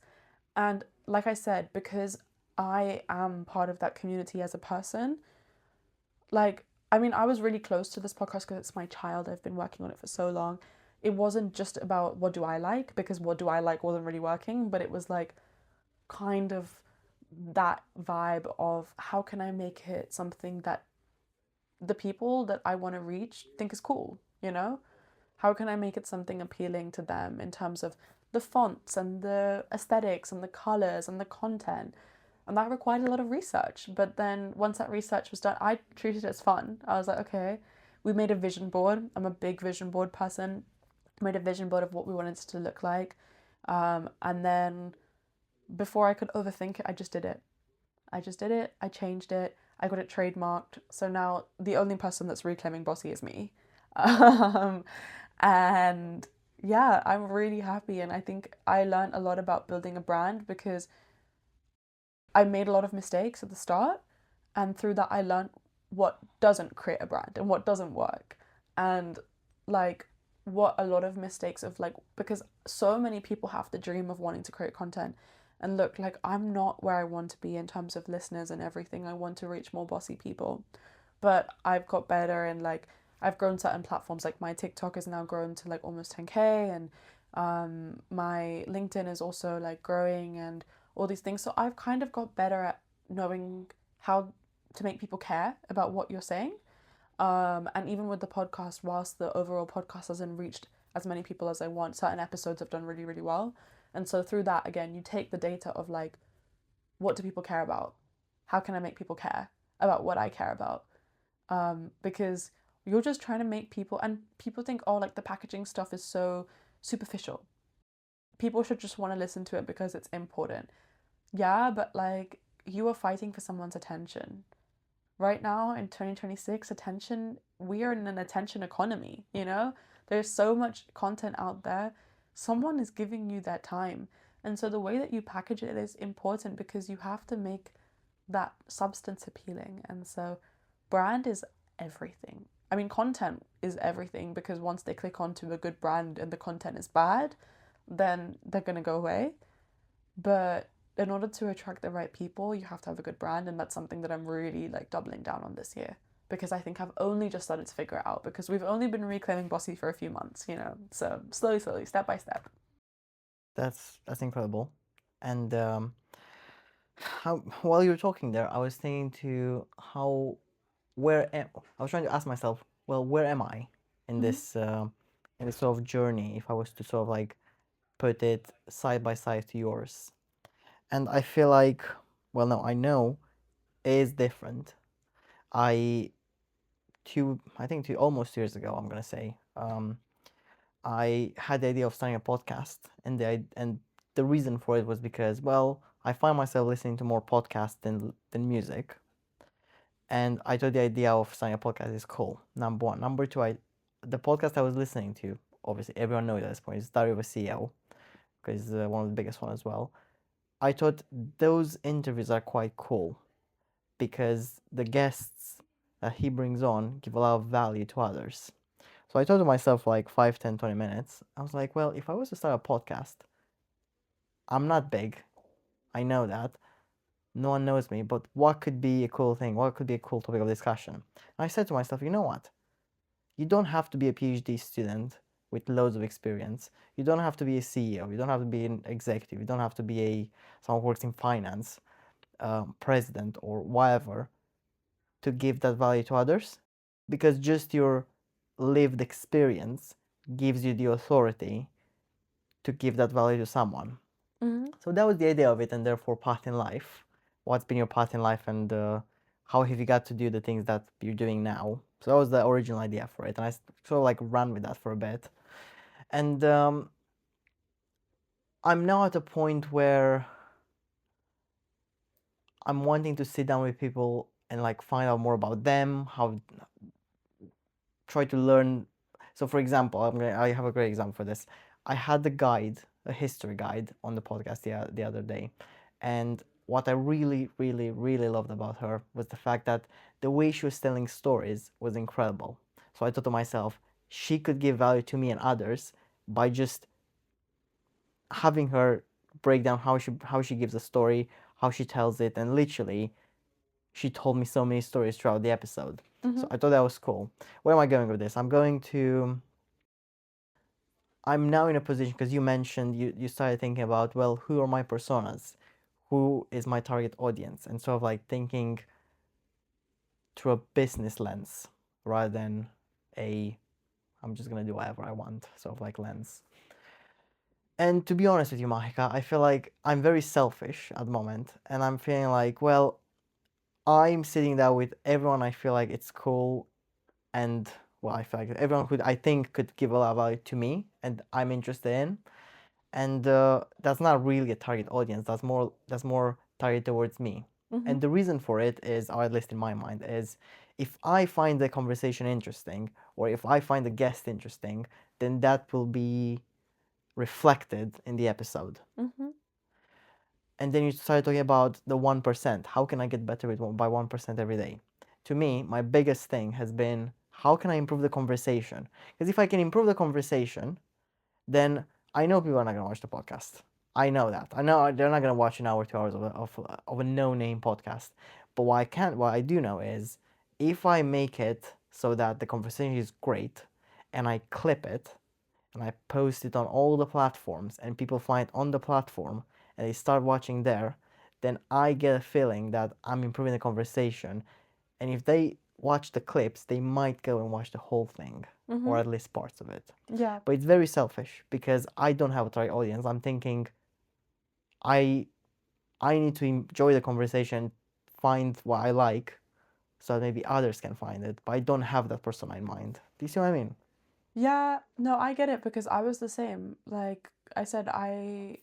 And like I said, because I am part of that community as a person, like, I mean, I was really close to this podcast because it's my child. I've been working on it for so long. It wasn't just about what do I like, because what do I like wasn't really working, but it was like kind of that vibe of, how can I make it something that the people that I want to reach think is cool, you know? How can I make it something appealing to them in terms of the fonts and the aesthetics and the colors and the content? And that required a lot of research. But then once that research was done, I treated it as fun. I was like, okay, we made a vision board. I'm a big vision board person. I made a vision board of what we wanted it to look like. And then before I could overthink it, I just did it. I just did it. I changed it. I got it trademarked. So now the only person that's reclaiming Bossy is me. Um, and yeah, I'm really happy. And I think I learned a lot about building a brand because I made a lot of mistakes at the start. And through that, I learned what doesn't create a brand and what doesn't work. And like, what a lot of mistakes of like, because so many people have the dream of wanting to create content. And look, like, I'm not where I want to be in terms of listeners and everything. I want to reach more bossy people. But I've got better, and like, I've grown certain platforms. Like my TikTok is now grown to like almost 10K, and my LinkedIn is also like growing, and all these things. So I've kind of got better at knowing how to make people care about what you're saying. And even with the podcast, whilst the overall podcast hasn't reached as many people as I want, certain episodes have done really, really well. And so through that, again, you take the data of like, what do people care about? How can I make people care about what I care about? Because you're just trying to make people, and people think, oh, like the packaging stuff is so superficial. People should just want to listen to it because it's important. Yeah, but like, you are fighting for someone's attention. Right now in 2026, attention, we are in an attention economy, you know? There's so much content out there. Someone is giving you their time. And so the way that you package it is important because you have to make that substance appealing. And so brand is everything. I mean, content is everything, because once they click onto a good brand and the content is bad, then they're going to go away. But in order to attract the right people, you have to have a good brand. And that's something that I'm really like doubling down on this year, because I think I've only just started to figure it out, because we've only been reclaiming Bossy for a few months, you know? So slowly, step by step. That's incredible. And how, while you were talking there, I was thinking to how, I was trying to ask myself, well, where am I in this sort of journey, if I was to sort of like put it side by side to yours? And I feel like, well, no, I know is different. I almost 2 years ago, I'm gonna say, I had the idea of starting a podcast, and the reason for it was because, well, I find myself listening to more podcasts than music, and I thought the idea of starting a podcast is cool. Number one. Number two, the podcast I was listening to, obviously everyone knows at this point, is Diary of a CEO, because it's one of the biggest one as well. I thought those interviews are quite cool because the guests that he brings on give a lot of value to others. So I thought to myself, like 5, 10, 20 minutes, I was like, well, if I was to start a podcast, I'm not big. I know that. No one knows me, but what could be a cool thing? What could be a cool topic of discussion? And I said to myself, you know what? You don't have to be a PhD student with loads of experience. You don't have to be a CEO. You don't have to be an executive. You don't have to be someone who works in finance, president, or whatever to give that value to others, because just your lived experience gives you the authority to give that value to someone. Mm-hmm. So that was the idea of it, and therefore path in life. What's been your path in life, and how have you got to do the things that you're doing now? So that was the original idea for it, and I sort of like ran with that for a bit. And I'm now at a point where I'm wanting to sit down with people and like find out more about them, how try to learn. So for example, I have a great example for this. I had a history guide on the podcast the other day, and what I really, really, really loved about her was the fact that the way she was telling stories was incredible. So I thought to myself, she could give value to me and others by just having her break down how she gives a story, how she tells it, and literally she told me so many stories throughout the episode. Mm-hmm. So I thought that was cool. Where am I going with this? I'm now in a position, because you mentioned you started thinking about, well, who are my personas? Who is my target audience? And sort of like thinking through a business lens rather than I'm just gonna do whatever I want sort of like lens. And to be honest with you, Maahika, I feel like I'm very selfish at the moment, and I'm feeling like, well, I'm sitting there with everyone I feel like it's cool, and well, I feel like everyone who I think could give a lot of value to me and I'm interested in, and that's not really a target audience. That's more targeted towards me. Mm-hmm. And the reason for it is, or at least in my mind, is if I find the conversation interesting or if I find the guest interesting, then that will be reflected in the episode. Mm-hmm. And then you start talking about the 1%. How can I get better by 1% every day? To me, my biggest thing has been, how can I improve the conversation? Because if I can improve the conversation, then I know people are not going to watch the podcast. I know that. I know they're not going to watch an hour, 2 hours of a no-name podcast. But what I do know is, if I make it so that the conversation is great, and I clip it, and I post it on all the platforms, and people find it on the platform, and they start watching there, then I get a feeling that I'm improving the conversation. And if they watch the clips, they might go and watch the whole thing, Mm-hmm. or at least parts of it. Yeah. But it's very selfish because I don't have a target audience. I'm thinking I need to enjoy the conversation, find what I like, so that maybe others can find it. But I don't have that persona in mind. Do you see what I mean? Yeah, no, I get it because I was the same. Like I said, I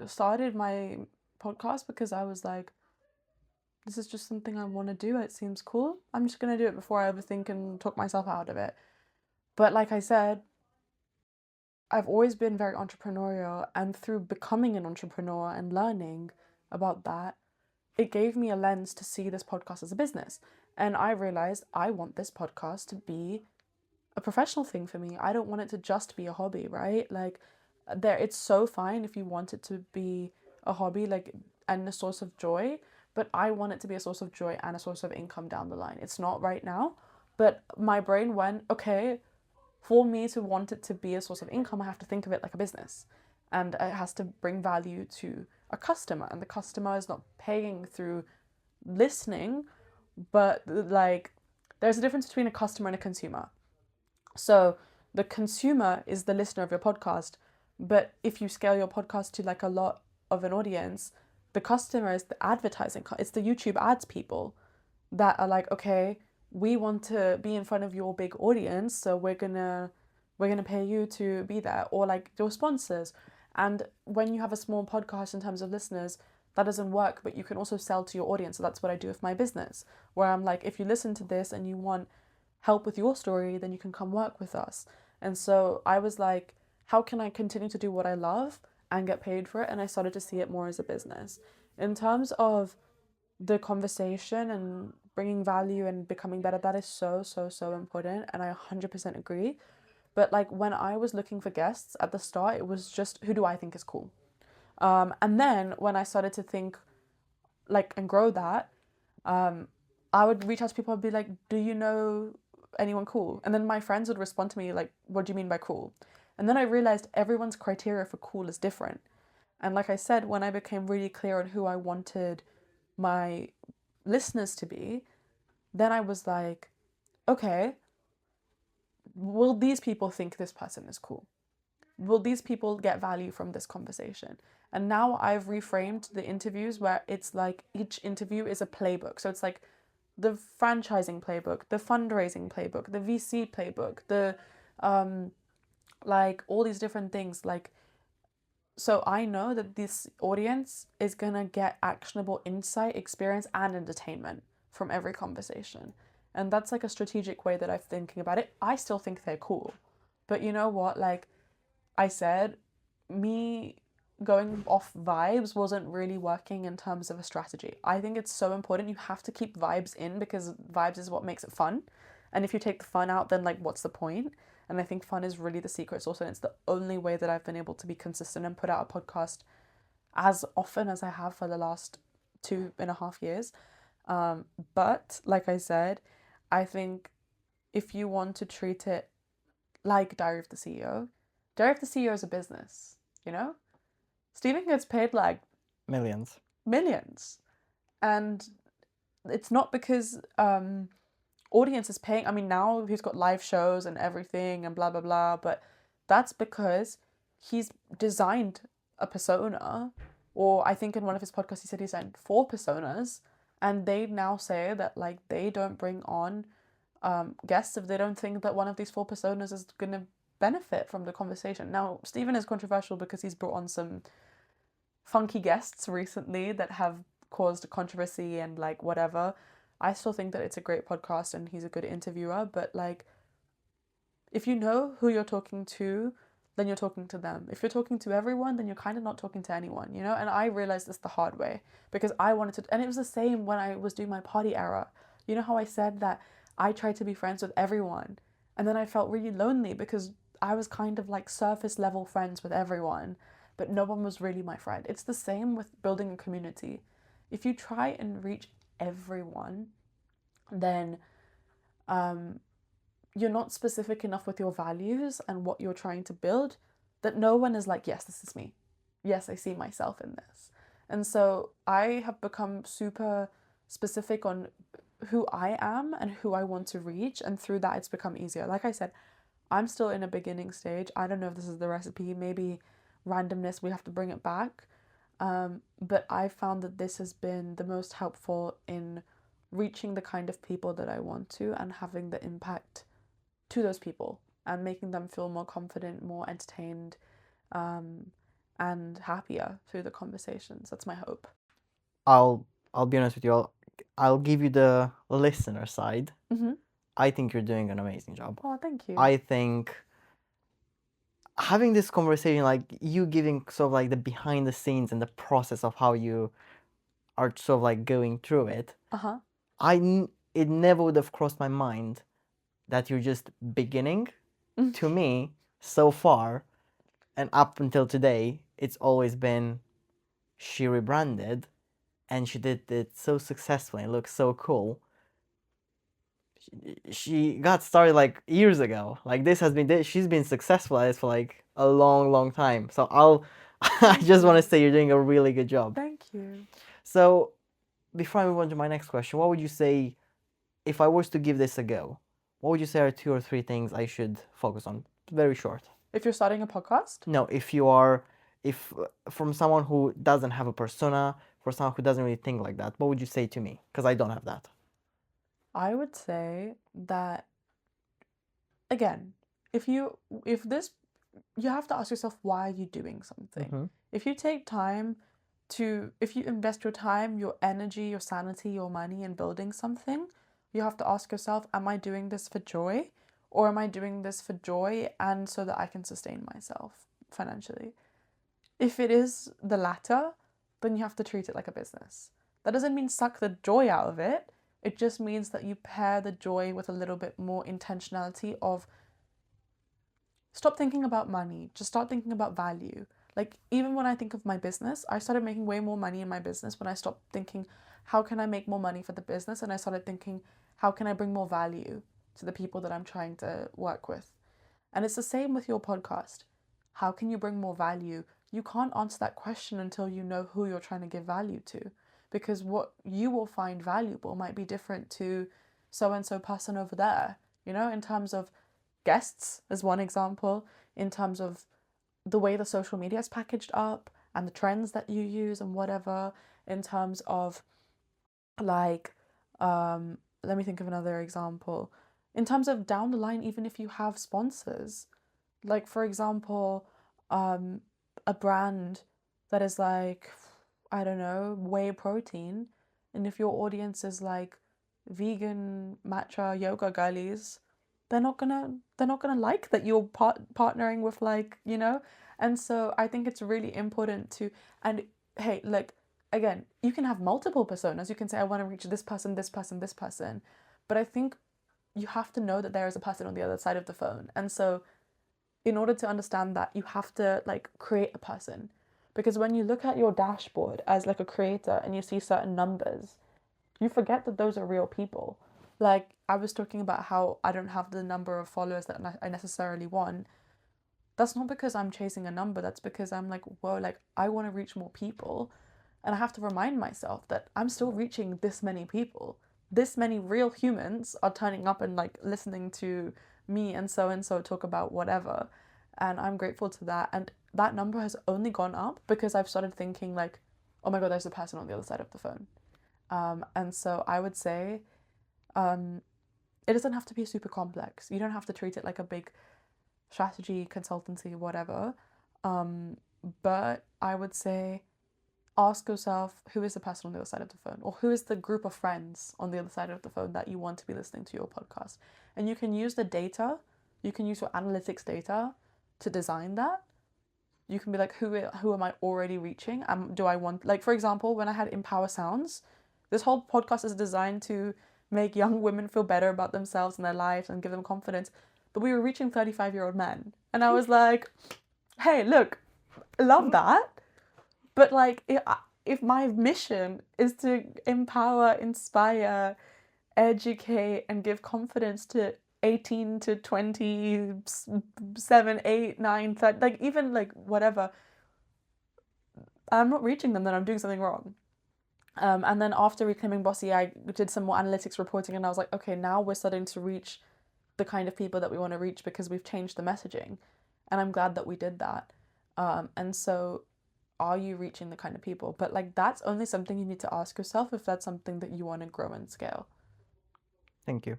started my podcast because I was like, this is just something I want to do. It seems cool. I'm just going to do it before I overthink and talk myself out of it. But like I said, I've always been very entrepreneurial, and through becoming an entrepreneur and learning about that, it gave me a lens to see this podcast as a business. And I realized I want this podcast to be a professional thing for me. I don't want it to just be a hobby, right? Like it's so fine if you want it to be a hobby, like, and a source of joy, but I want it to be a source of joy and a source of income down the line. It's not right now, but my brain went, okay, for me to want it to be a source of income, I have to think of it like a business, and it has to bring value to a customer, and the customer is not paying through listening, but like there's a difference between a customer and a consumer. So the consumer is the listener of your podcast, but if you scale your podcast to like a lot of an audience, the customers, the advertising, it's the YouTube ads people that are like, okay, we want to be in front of your big audience, so we're gonna pay you to be there, or like your sponsors. And when you have a small podcast in terms of listeners, that doesn't work, but you can also sell to your audience. So that's what I do with my business, where I'm like, if you listen to this and you want help with your story, then you can come work with us. And so I was like, how can I continue to do what I love and get paid for it? And I started to see it more as a business. In terms of the conversation and bringing value and becoming better, that is so, so, so important. And I 100% agree. But like when I was looking for guests at the start, it was just, who do I think is cool? And then when I started to think like and grow that, I would reach out to people and be like, do you know anyone cool? And then my friends would respond to me like, what do you mean by cool? And then I realized everyone's criteria for cool is different. And like I said, when I became really clear on who I wanted my listeners to be, then I was like, okay, will these people think this person is cool? Will these people get value from this conversation? And now I've reframed the interviews where it's like each interview is a playbook. So it's like the franchising playbook, the fundraising playbook, the VC playbook, the like all these different things. Like, so I know that this audience is gonna get actionable insight, experience, and entertainment from every conversation. And that's like a strategic way that I'm thinking about it. I still think they're cool. But you know what? Like I said, me going off vibes wasn't really working in terms of a strategy. I think it's so important. You have to keep vibes in because vibes is what makes it fun. And if you take the fun out, then like what's the point? And I think fun is really the secret sauce. And it's the only way that I've been able to be consistent and put out a podcast as often as I have for the last 2.5 years. But like I said, I think if you want to treat it like Diary of the CEO, Diary of the CEO is a business, you know? Stephen gets paid like Millions. And it's not because audience is paying. I mean, now he's got live shows and everything and blah, blah, blah. But that's because he's designed a persona. Or I think in one of his podcasts, he said he designed 4 personas. And they now say that like they don't bring on guests if they don't think that one of these 4 personas is going to benefit from the conversation. Now, Stephen is controversial because he's brought on some funky guests recently that have caused controversy and like whatever. I still think that it's a great podcast and he's a good interviewer, but like if you know who you're talking to, then you're talking to them. If you're talking to everyone, then you're kind of not talking to anyone, you know? And I realized this the hard way because I wanted to, and it was the same when I was doing my party era. You know how I said that I tried to be friends with everyone and then I felt really lonely because I was kind of like surface level friends with everyone, but no one was really my friend. It's the same with building a community. If you try and reach everyone, then you're not specific enough with your values and what you're trying to build, that no one is like, yes, this is me. Yes, I see myself in this. And so I have become super specific on who I am and who I want to reach. And through that, it's become easier. Like I said, I'm still in a beginning stage. I don't know if this is the recipe. Maybe randomness, we have to bring it back. But I found that this has been the most helpful in reaching the kind of people that I want to and having the impact to those people and making them feel more confident, more entertained, and happier through the conversations. That's my hope. I'll be honest with you. I'll give you the listener side. Mm-hmm. I think you're doing an amazing job. Oh, thank you. I think having this conversation, like you giving sort of like the behind the scenes and the process of how you are sort of like going through it, Uh-huh. it never would have crossed my mind that you're just beginning. To me, so far, and up until today, it's always been she rebranded and she did it so successfully. It looks so cool. She got started like years ago. Like she's been successful at this for like a long, long time. So I just want to say you're doing a really good job. Thank you. So before I move on to my next question, what would you say, if I was to give this a go, what would you say are 2 or 3 things I should focus on? Very short. If you're starting a podcast? No, if from someone who doesn't have a persona, for someone who doesn't really think like that, what would you say to me? Because I don't have that. I would say that, again, if this, you have to ask yourself, why are you doing something? Mm-hmm. If you take time if you invest your time, your energy, your sanity, your money in building something, you have to ask yourself, am I doing this for joy? Or am I doing this for joy and so that I can sustain myself financially? If it is the latter, then you have to treat it like a business. That doesn't mean suck the joy out of it. It just means that you pair the joy with a little bit more intentionality of stop thinking about money, just start thinking about value. Like, even when I think of my business, I started making way more money in my business when I stopped thinking, how can I make more money for the business? And I started thinking, how can I bring more value to the people that I'm trying to work with? And it's the same with your podcast. How can you bring more value? You can't answer that question until you know who you're trying to give value to. Because what you will find valuable might be different to so-and-so person over there, in terms of guests, as one example, in terms of the way the social media is packaged up and the trends that you use and whatever, in terms of like, let me think of another example. In terms of down the line, even if you have sponsors, like for example, a brand that is like, I don't know, whey protein, and if your audience is like vegan matcha yoga girlies, they're not gonna like that you're partnering with, like, and so I think it's really important to, and hey, like, again, you can have multiple personas. You can say, I want to reach this person, this person, this person, but I think you have to know that there is a person on the other side of the phone. And so in order to understand that, you have to like create a person, because when you look at your dashboard as like a creator and you see certain numbers, you forget that those are real people. Like, I was talking about how I don't have the number of followers that I necessarily want. That's not because I'm chasing a number. That's because I'm like, whoa, like, I want to reach more people. And I have to remind myself that I'm still reaching this many people. This many real humans are turning up and like listening to me and so talk about whatever. And I'm grateful to that. And that number has only gone up because I've started thinking like, oh my God, there's a person on the other side of the phone. And so I would say, it doesn't have to be super complex. You don't have to treat it like a big strategy, consultancy, whatever. But I would say, ask yourself, who is the person on the other side of the phone? Or who is the group of friends on the other side of the phone that you want to be listening to your podcast? And you can use the data, you can use your analytics data to design that. You can be like, who am I already reaching? Do I want, like, for example, when I had Empower Sounds, this whole podcast is designed to make young women feel better about themselves and their lives and give them confidence. But we were reaching 35-year-old men. And I was like, hey, look, love that. But like, if my mission is to empower, inspire, educate, and give confidence to 18 to 27, 8, 9, 30, like even like whatever, I'm not reaching them, then I'm doing something wrong. And then after Reclaiming Bossy, I did some more analytics reporting, and I was like, okay, now we're starting to reach the kind of people that we want to reach because we've changed the messaging. And I'm glad that we did that. And so, are you reaching the kind of people? But like, that's only something you need to ask yourself if that's something that you want to grow and scale. Thank you.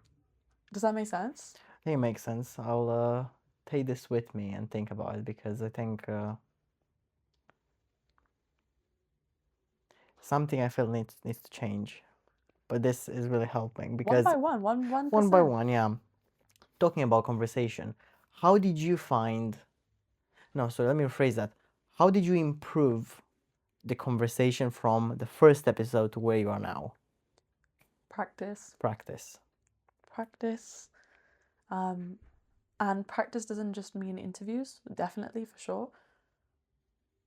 Does that make sense? I think it makes sense. I'll take this with me and think about it, because I think something I feel needs to change. But this is really helping, because one by one, yeah. Talking about conversation, how did you find? No, sorry. Let me rephrase that. How did you improve the conversation from the first episode to where you are now? Practice. And practice doesn't just mean interviews, definitely, for sure.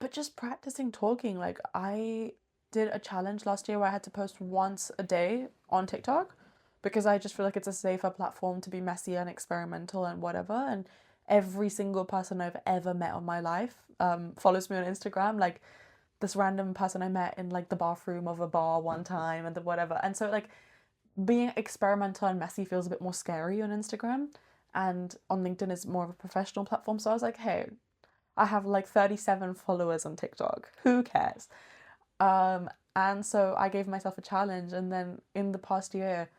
But just practicing talking. Like, I did a challenge last year where I had to post once a day on TikTok, because I just feel like it's a safer platform to be messy and experimental and whatever. And every single person I've ever met on my life follows me on Instagram. Like, this random person I met in like the bathroom of a bar one time and the whatever. And so like, being experimental and messy feels a bit more scary on Instagram, and on LinkedIn is more of a professional platform. So I was like, hey, I have like 37 followers on TikTok. Who cares? And so I gave myself a challenge, and then in the past year,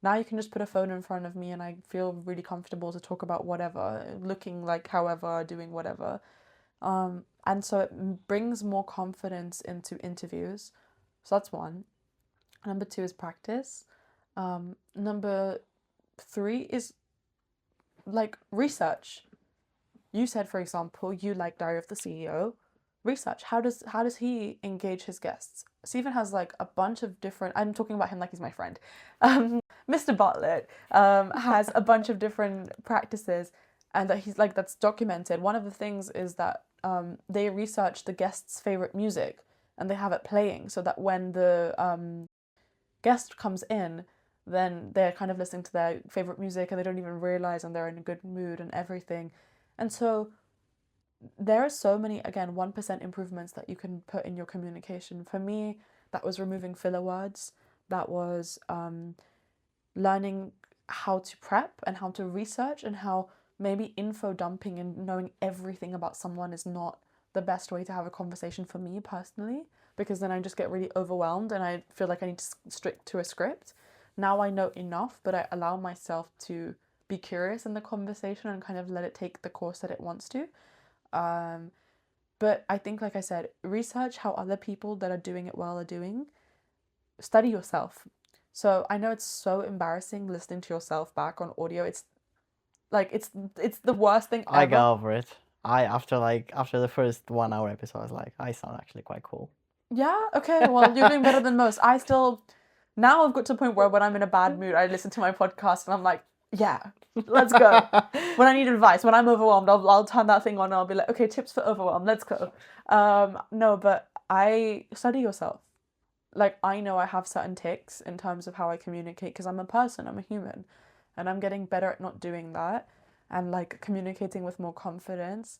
now you can just put a phone in front of me and I feel really comfortable to talk about whatever, looking like however, doing whatever. And so it brings more confidence into interviews. So that's one. Number two is practice. Number three is like research. You said, for example, you like Diary of the CEO. Research. How does he engage his guests? Stephen has like a bunch of different. I'm talking about him like he's my friend. Mr. Bartlett has a bunch of different practices, and that he's like that's documented. One of the things is that they research the guest's favorite music and they have it playing so that when the guest comes in, then they're kind of listening to their favorite music and they don't even realize and they're in a good mood and everything. And so there are so many, again, 1% improvements that you can put in your communication. For me, that was removing filler words. That was learning how to prep and how to research, and how maybe info dumping and knowing everything about someone is not the best way to have a conversation for me personally, because then I just get really overwhelmed and I feel like I need to stick to a script. Now I know enough, but I allow myself to be curious in the conversation and kind of let it take the course that it wants to. But I think, like I said, research how other people that are doing it well are doing. Study yourself. So I know it's so embarrassing listening to yourself back on audio. It's like it's the worst thing I ever. got over it. After the first 1 hour episode, I was like, I sound actually quite cool. Yeah, okay, well, you're doing better than most. Now I've got to a point where when I'm in a bad mood, I listen to my podcast and I'm like, yeah, let's go. When I need advice, when I'm overwhelmed, I'll turn that thing on and I'll be like, okay, tips for overwhelm, let's go. No, but I study yourself. Like, I know I have certain tics in terms of how I communicate because I'm a person, I'm a human, and I'm getting better at not doing that and like communicating with more confidence.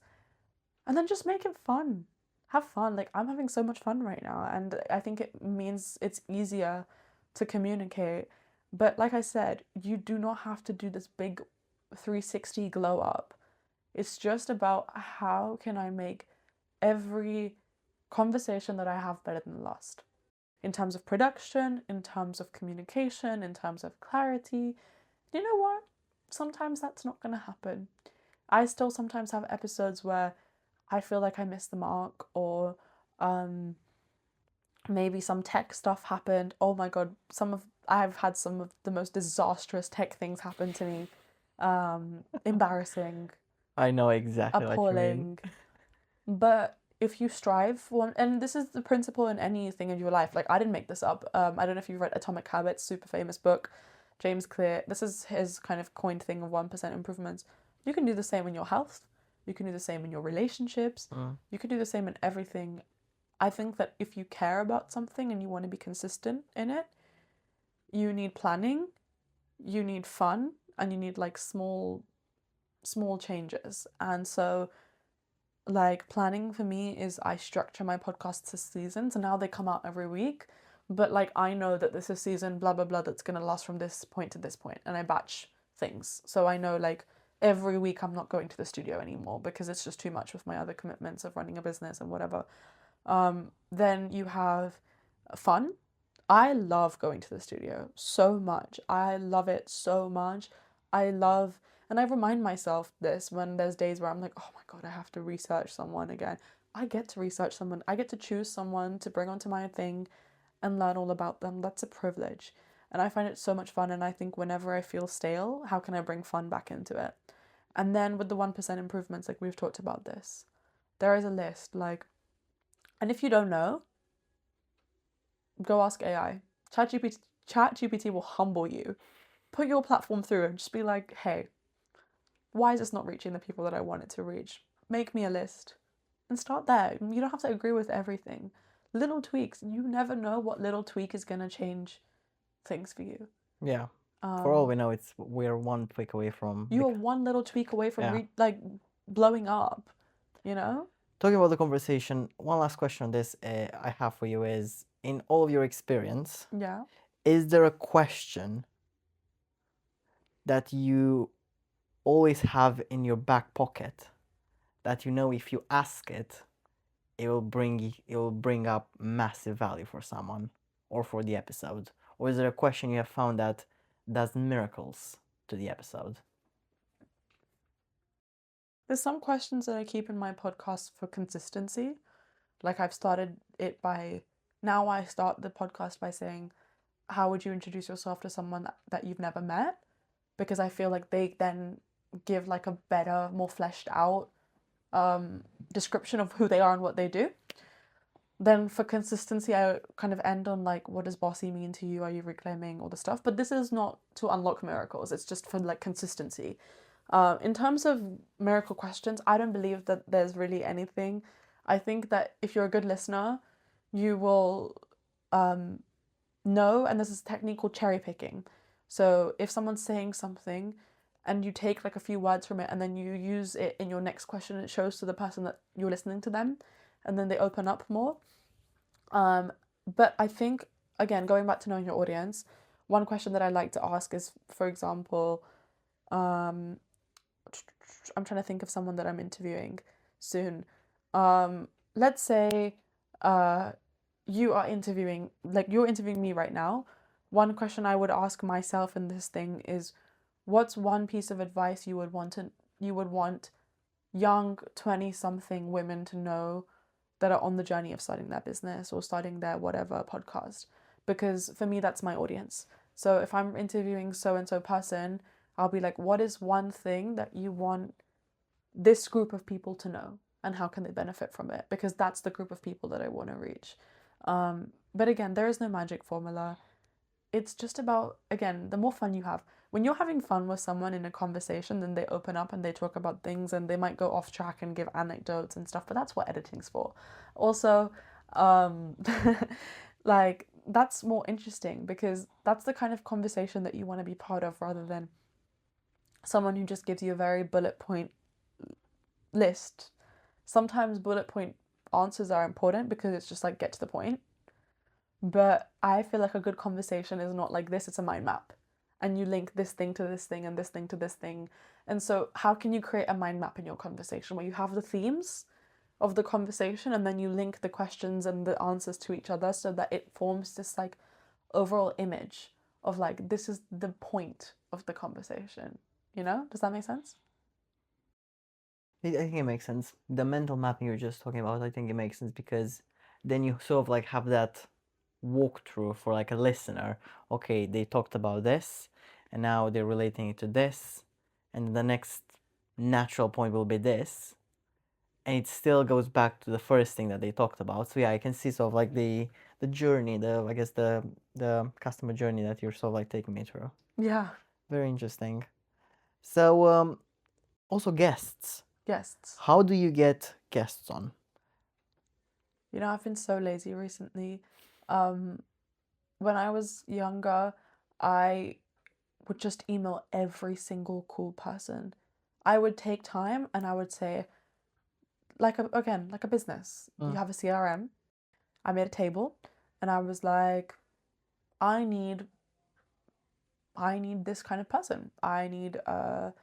And then just make it fun. Have fun. Like, I'm having so much fun right now, and I think it means it's easier to communicate. But like I said, you do not have to do this big 360 glow up. It's just about how can I make every conversation that I have better than the last. In terms of production, in terms of communication, in terms of clarity. You know what? Sometimes that's not going to happen. I still sometimes have episodes where I feel like I missed the mark, or maybe some tech stuff happened. Oh my god, I've had some of the most disastrous tech things happen to me. Embarrassing, I know exactly what you mean. appalling. But if you strive for, and this is the principle in anything in your life. Like, I didn't make this up. I don't know if you've read Atomic Habits, super famous book, James Clear. This is his kind of coined thing of 1% improvements. You can do the same in your health. You can do the same in your relationships. You can do the same in everything. I think that if you care about something and you want to be consistent in it, you need planning, you need fun, and you need like small changes. And so, like, planning for me is I structure my podcasts to seasons, and now they come out every week. But like, I know that this is season blah blah blah that's gonna last from this point to this point, and I batch things. So I know, like, every week I'm not going to the studio anymore because it's just too much with my other commitments of running a business and whatever. Then you have fun. I love going to the studio so much. I love it so much. And I remind myself this when there's days where I'm like, oh my God, I have to research someone again. I get to research someone. I get to choose someone to bring onto my thing and learn all about them. That's a privilege. And I find it so much fun. And I think whenever I feel stale, how can I bring fun back into it? And then with the 1% improvements, like we've talked about this, there is a list. Like, and if you don't know, go ask AI. ChatGPT will humble you. Put your platform through and just be like, hey, why is this not reaching the people that I want it to reach? Make me a list and start there. You don't have to agree with everything. Little tweaks. You never know what little tweak is going to change things for you. Yeah. For all we know, we're one tweak away from. You are one little tweak away from blowing up, you know? Talking about the conversation, one last question on this I have for you is, in all of your experience, is there a question that you always have in your back pocket that you know if you ask it, it will bring up massive value for someone or for the episode? Or is there a question you have found that does miracles to the episode? There's some questions that I keep in my podcast for consistency. Like I've started it by, now I start the podcast by saying, how would you introduce yourself to someone that you've never met? Because I feel like they then give like a better, more fleshed out description of who they are and what they do. Then for consistency, I kind of end on like, what does bossy mean to you? Are you reclaiming all the stuff? But this is not to unlock miracles. It's just for like consistency. In terms of miracle questions, I don't believe that there's really anything. I think that if you're a good listener, you will know, and there's this technique called cherry picking. So if someone's saying something and you take like a few words from it and then you use it in your next question, it shows to the person that you're listening to them and then they open up more. But I think, again, going back to knowing your audience, one question that I like to ask is, for example, I'm trying to think of someone that I'm interviewing soon. Let's say you are interviewing, like you're interviewing me right now. One question I would ask myself in this thing is, what's one piece of advice you would want young 20-something women to know that are on the journey of starting their business or starting their whatever podcast? Because for me, that's my audience. So if I'm interviewing so-and-so person, I'll be like, what is one thing that you want this group of people to know? And how can they benefit from it? Because that's the group of people that I want to reach. But again, there is no magic formula. It's just about, again, the more fun you have. When you're having fun with someone in a conversation, then they open up and they talk about things and they might go off track and give anecdotes and stuff, but that's what editing's for. Also, like, that's more interesting because that's the kind of conversation that you want to be part of rather than someone who just gives you a very bullet point list. Sometimes bullet point answers are important because it's just like, get to the point. But I feel like a good conversation is not like this, it's a mind map. And you link this thing to this thing and this thing to this thing. And so how can you create a mind map in your conversation where you have the themes of the conversation and then you link the questions and the answers to each other so that it forms this like overall image of like, this is the point of the conversation. You know? Does that make sense? I think it makes sense. The mental mapping you're just talking about, I think it makes sense because then you sort of like have that walkthrough for like a listener. Okay, they talked about this and now they're relating it to this, and the next natural point will be this, and it still goes back to the first thing that they talked about. So yeah, I can see sort of like the journey, I guess the customer journey that you're sort of like taking me through. Yeah. Very interesting. So also guests. Guests. How do you get guests on? You know, I've been so lazy recently. When I was younger, I would just email every single cool person. I would take time and I would say, like a business. You have a CRM. I made a table and I was like, I need this kind of person. I need a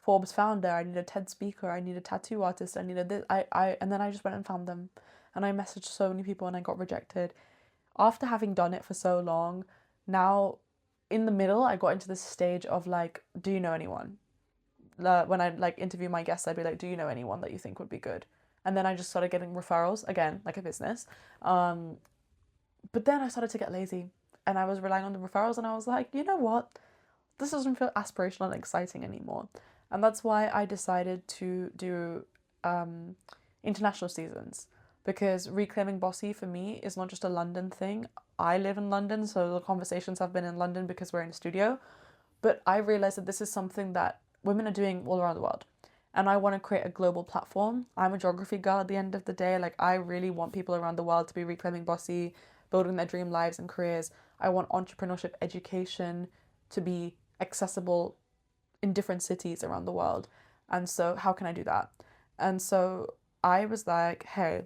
Forbes founder, I need a TED speaker, I need a tattoo artist, I need a this, and then I just went and found them. And I messaged so many people and I got rejected. After having done it for so long, now in the middle, I got into this stage of like, do you know anyone? When I like interview my guests, I'd be like, do you know anyone that you think would be good? And then I just started getting referrals, again, like a business. But then I started to get lazy and I was relying on the referrals and I was like, you know what? This doesn't feel aspirational and exciting anymore. And that's why I decided to do international seasons, because Reclaiming Bossy for me is not just a London thing. I live in London, so the conversations have been in London because we're in a studio. But I realized that this is something that women are doing all around the world. And I want to create a global platform. I'm a geography girl at the end of the day. Like, I really want people around the world to be reclaiming bossy, building their dream lives and careers. I want entrepreneurship education to be accessible in different cities around the world. And so how can I do that? And so I was like, hey,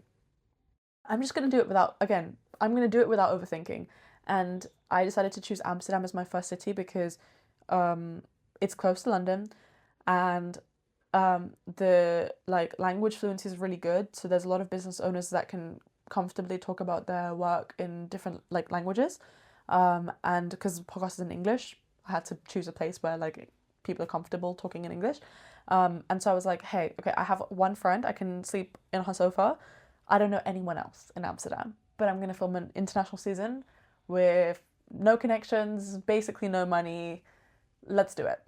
I'm just going to do it without overthinking. And I decided to choose Amsterdam as my first city because it's close to London and The like language fluency is really good. So there's a lot of business owners that can comfortably talk about their work in different like languages. And because the podcast is in English, I had to choose a place where like people are comfortable talking in English. And so I was like, hey, okay, I have one friend, I can sleep in her sofa. I don't know anyone else in Amsterdam, but I'm gonna film an international season with no connections, basically no money. Let's do it.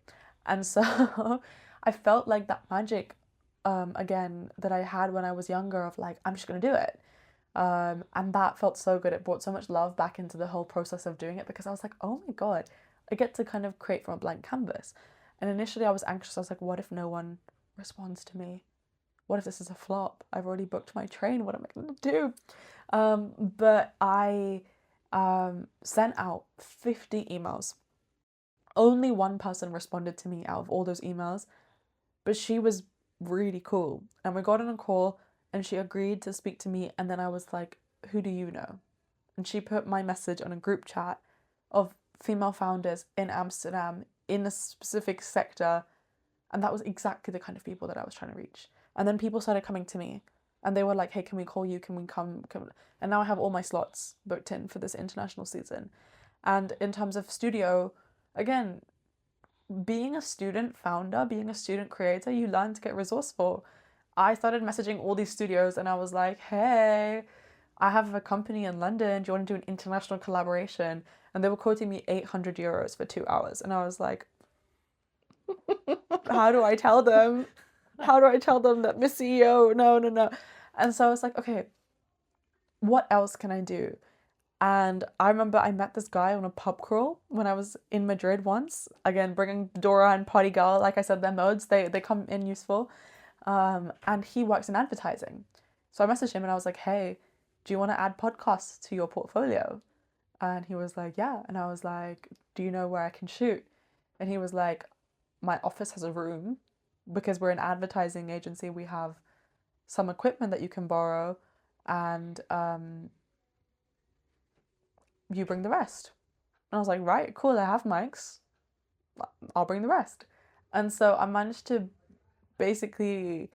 And so I felt like that magic again that I had when I was younger of like, I'm just gonna do it. And that felt so good. It brought so much love back into the whole process of doing it because I was like, oh my God, I get to kind of create from a blank canvas. And initially I was anxious. I was like, what if no one responds to me? What if this is a flop? I've already booked my train. What am I going to do? But I sent out 50 emails. Only one person responded to me out of all those emails, but she was really cool. And we got on a call and she agreed to speak to me. And then I was like, who do you know? And she put my message on a group chat of female founders in Amsterdam in a specific sector. And that was exactly the kind of people that I was trying to reach. And then people started coming to me and they were like, hey, can we call you? Can we come? And now I have all my slots booked in for this international season. And in terms of studio, again, being a student founder, being a student creator, you learn to get resourceful. I started messaging all these studios and I was like, hey, I have a company in London. Do you want to do an international collaboration? And they were quoting me 800 euros for 2 hours. And I was like, how do I tell them? How do I tell them that Miss CEO? No. And so I was like, okay, what else can I do? And I remember I met this guy on a pub crawl when I was in Madrid once. Again, bringing Dora and Potty Girl, like I said, their modes, they come in useful. And he works in advertising. So I messaged him and I was like, hey, do you want to add podcasts to your portfolio? And he was like, yeah. And I was like, do you know where I can shoot? And he was like, my office has a room because we're an advertising agency. We have some equipment that you can borrow and you bring the rest. And I was like, right, cool, I have mics. I'll bring the rest. And so I managed to basically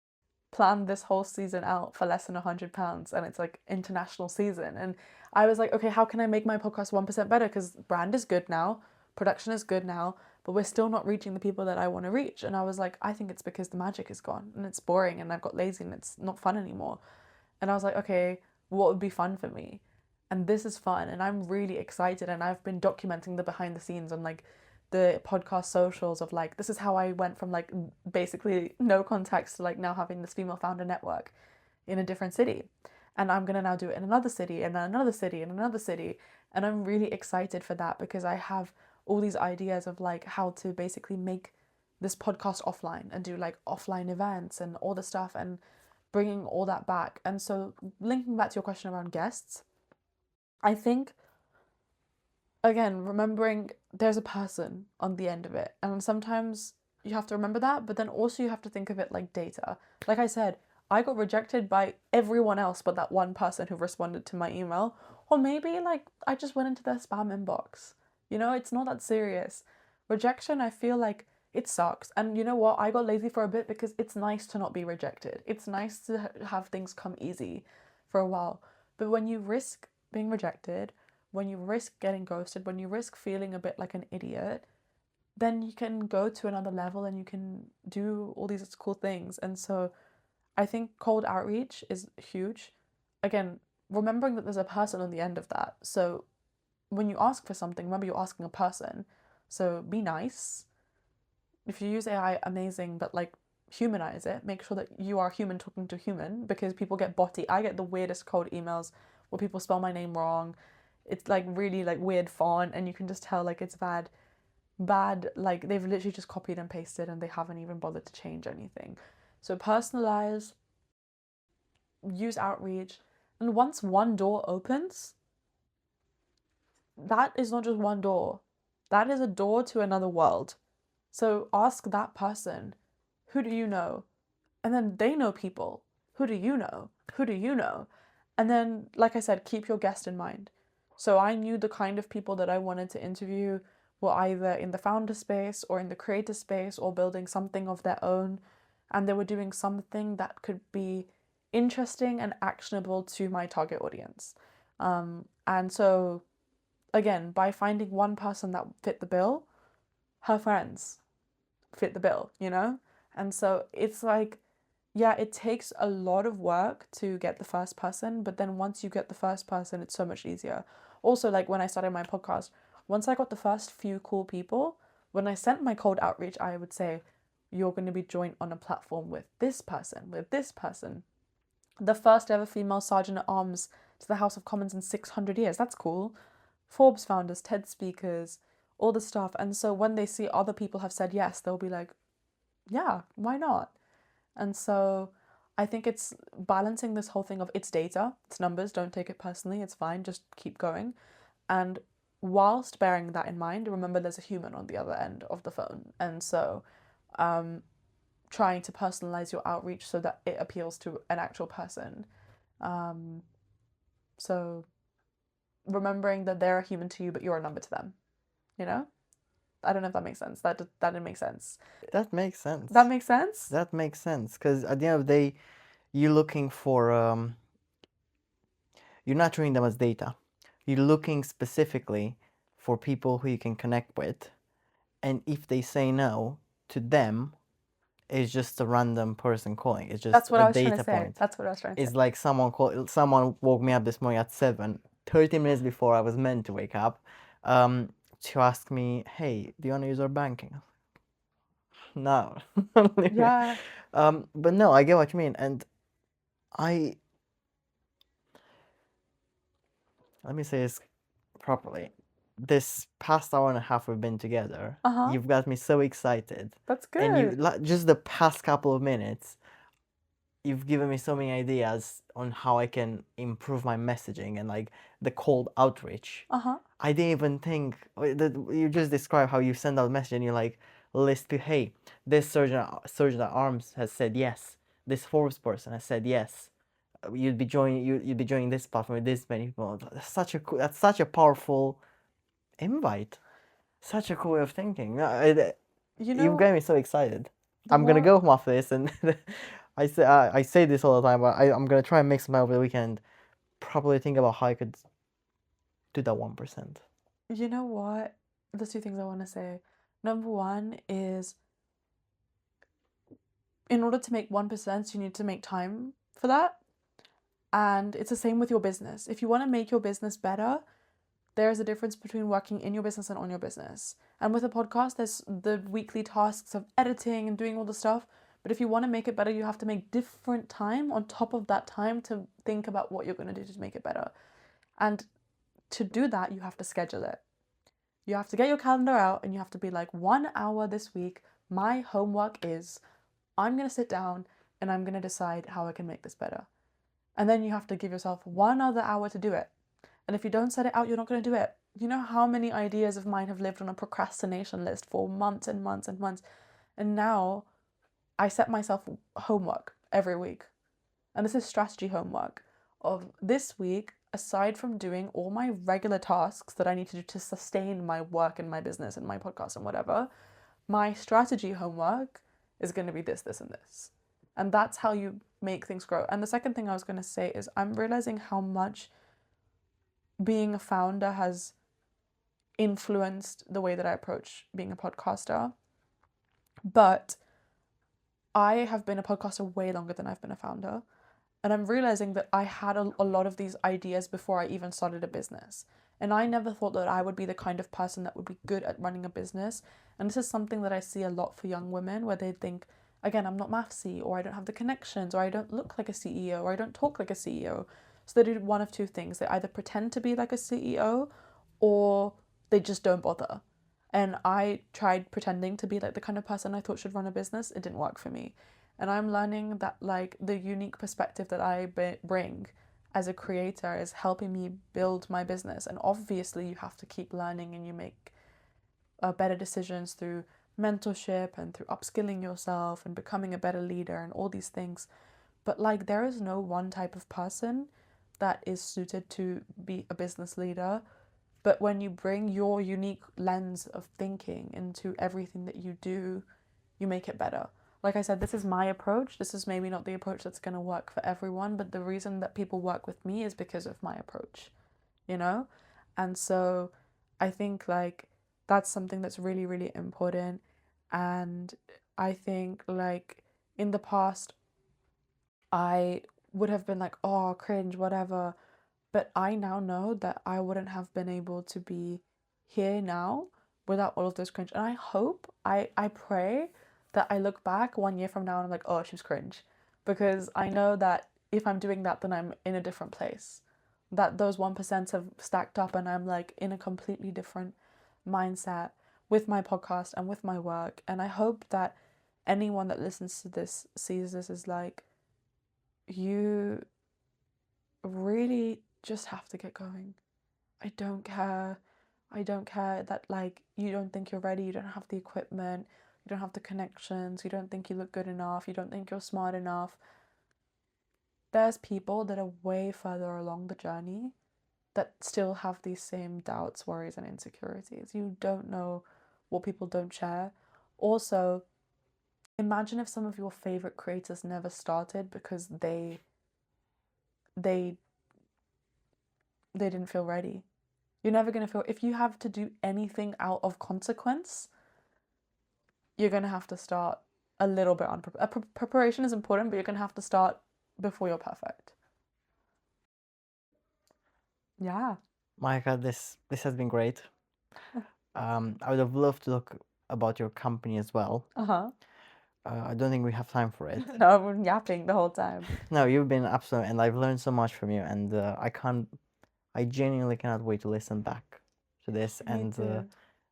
plan this whole season out for less than £100 and it's like international season. And I was like, okay, how can I make my podcast 1% better? Because brand is good now, production is good now, but we're still not reaching the people that I want to reach. And I was like, I think it's because the magic is gone and it's boring and I've got lazy and it's not fun anymore. And I was like, okay, what would be fun for me? And this is fun and I'm really excited and I've been documenting the behind the scenes on like the podcast socials of like, this is how I went from like basically no contacts to like now having this female founder network in a different city. And I'm going to now do it in another city and another city and another city. And I'm really excited for that because I have all these ideas of like how to basically make this podcast offline and do like offline events and all the stuff and bringing all that back. And so linking back to your question around guests, I think again, remembering there's a person on the end of it. And sometimes you have to remember that, but then also you have to think of it like data. Like I said, I got rejected by everyone else but that one person who responded to my email. Or maybe like I just went into their spam inbox. You know, it's not that serious. Rejection, I feel like it sucks. And you know what? I got lazy for a bit because it's nice to not be rejected. It's nice to have things come easy for a while. But when you risk being rejected, when you risk getting ghosted, when you risk feeling a bit like an idiot, then you can go to another level and you can do all these cool things. And so I think cold outreach is huge. Again, remembering that there's a person on the end of that. So when you ask for something, remember you're asking a person. So be nice. If you use AI, amazing, but like humanize it. Make sure that you are human talking to human because people get botty. I get the weirdest cold emails where people spell my name wrong. It's like really like weird font and you can just tell like it's bad, like they've literally just copied and pasted and they haven't even bothered to change anything. So personalize, use outreach, and once one door opens, that is not just one door. That is a door to another world. So ask that person, who do you know? And then they know people. Who do you know? Who do you know? And then, like I said, keep your guest in mind. So I knew the kind of people that I wanted to interview were either in the founder space or in the creator space or building something of their own. and they were doing something that could be interesting and actionable to my target audience. And so, again, by finding one person that fit the bill, her friends fit the bill, you know? And so it's like, yeah, it takes a lot of work to get the first person, but then once you get the first person, it's so much easier. Also, like when I started my podcast, once I got the first few cool people, when I sent my cold outreach, I would say, you're going to be joined on a platform with this person, with this person. The first ever female sergeant at arms to the House of Commons in 600 years. That's cool. Forbes founders, TED speakers, all the stuff. And so when they see other people have said yes, they'll be like, yeah, why not? And so I think it's balancing this whole thing of it's data, it's numbers, don't take it personally, it's fine, just keep going. And whilst bearing that in mind, remember there's a human on the other end of the phone. And so trying to personalize your outreach so that it appeals to an actual person. So remembering that they're a human to you, but you're a number to them, you know? I don't know if that makes sense. That didn't make sense. That makes sense. That makes sense? That makes sense. Because at the end of the day, you're looking for, you're not treating them as data. You're looking specifically for people who you can connect with. And if they say no, to them, it's just a random person calling. It's just That's what a I was trying data to say. point. That's what I was trying to It's say. like someone woke me up this morning at 7, 30 minutes before I was meant to wake up, to ask me, hey, do you want to use our banking? No. Yeah. But no, I get what you mean. And let me say this properly. This past hour and a half we've been together, you've got me so excited. That's good. And just the past couple of minutes, you've given me so many ideas on how I can improve my messaging and like the cold outreach. I didn't even think that you just described how you send out a message and you like list to, hey, this surgeon at arms has said yes. This Forbes person has said yes. You'd be joining this platform with this many people. That's such a powerful invite. Such a cool way of thinking. You've got me so excited. I'm gonna go home after this, and I say this all the time, but I'm gonna try and make some over the weekend. Probably think about how I could do that 1%. You know what? There's two things I want to say. Number one is, in order to make 1%, you need to make time for that. And it's the same with your business. If you want to make your business better, there is a difference between working in your business and on your business. And with a podcast, there's the weekly tasks of editing and doing all the stuff. But if you want to make it better, you have to make different time on top of that time to think about what you're going to do to make it better. And to do that, you have to schedule it. You have to get your calendar out and you have to be like, 1 hour this week, my homework is, I'm going to sit down and I'm going to decide how I can make this better. And then you have to give yourself 1 other hour to do it. And if you don't set it out, you're not going to do it. You know how many ideas of mine have lived on a procrastination list for months and months and months. And now I set myself homework every week. And this is strategy homework of this week, aside from doing all my regular tasks that I need to do to sustain my work and my business and my podcast and whatever, my strategy homework is going to be this, this, and this. And that's how you make things grow. And the second thing I was going to say is I'm realizing how much being a founder has influenced the way that I approach being a podcaster. But I have been a podcaster way longer than I've been a founder. And I'm realizing that I had a lot of these ideas before I even started a business. And I never thought that I would be the kind of person that would be good at running a business. And this is something that I see a lot for young women, where they think, again, I'm not mathsy, or I don't have the connections, or I don't look like a CEO, or I don't talk like a CEO. So they do one of two things. They either pretend to be like a CEO, or they just don't bother. And I tried pretending to be like the kind of person I thought should run a business. It didn't work for me. And I'm learning that like the unique perspective that I bring as a creator is helping me build my business. And obviously you have to keep learning, and you make better decisions through mentorship and through upskilling yourself and becoming a better leader and all these things. But like there is no one type of person that is suited to be a business leader. But when you bring your unique lens of thinking into everything that you do, you make it better. like I said, this is my approach. This is maybe not the approach that's going to work for everyone, but the reason that people work with me is because of my approach, you know? And so I think like that's something that's really, really important. And I think like in the past, I would have been like, oh, cringe, whatever. But I now know that I wouldn't have been able to be here now without all of those cringe. And I hope, I pray that I look back 1 year from now and I'm like, oh, she was cringe. Because I know that if I'm doing that, then I'm in a different place. That those 1% have stacked up and I'm like in a completely different mindset with my podcast and with my work. And I hope that anyone that listens to this sees this as like, you really just have to get going. I don't care. I don't care that like you don't think you're ready, you don't have the equipment, you don't have the connections, you don't think you look good enough, you don't think you're smart enough. There's people that are way further along the journey that still have these same doubts, worries, and insecurities. You don't know what people don't share. Also, imagine if some of your favorite creators never started because they didn't feel ready. You're never going to feel, if you have to do anything out of consequence, you're going to have to start a little bit unprepared. Preparation is important, but you're going to have to start before you're perfect. Yeah. Maahika, this has been great. I would have loved to talk about your company as well. Uh-huh. I don't think we have time for it. No, I've been yapping the whole time. No, you've been absolute, and I've learned so much from you, and I genuinely cannot wait to listen back to this and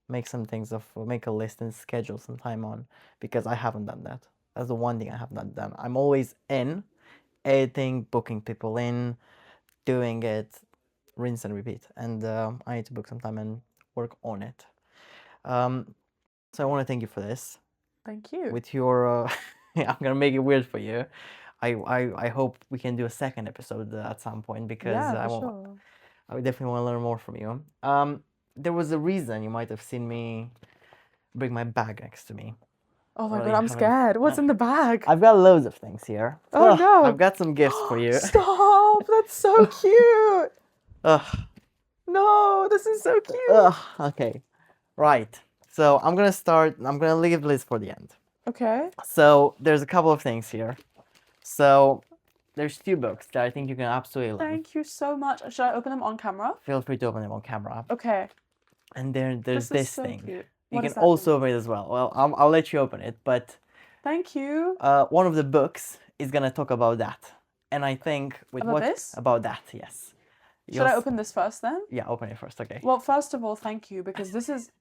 make some things make a list and schedule some time on, because I haven't done that. That's the one thing I have not done. I'm always in, editing, booking people in, doing it, rinse and repeat, and I need to book some time and work on it. So I want to thank you for this. Thank you. With your, I'm gonna make it weird for you. I hope we can do a second episode at some point, because yeah, for sure. I would definitely want to learn more from you. There was a reason you might have seen me bring my bag next to me. Oh my Well, god, you I'm haven't- scared. What's in the bag? I've got loads of things here. Oh, no. I've got some gifts for you. Stop! That's so cute. Ugh. No, this is so cute. Ugh. Okay. Right. So I'm gonna leave this for the end. Okay. So there's a couple of things here. So there's 2 books that I think you can absolutely love. Thank you so much. Should I open them on camera? Feel free to open them on camera. Okay. And there's This is this so thing. cute. You What can is that also thing? open it as well. Well, I'll let you open it, but Thank you. one of the books is gonna talk about that. And I think with About this? about that, yes. Should I open this first then? Yeah, open it first, okay. Well, first of all, thank you, because this is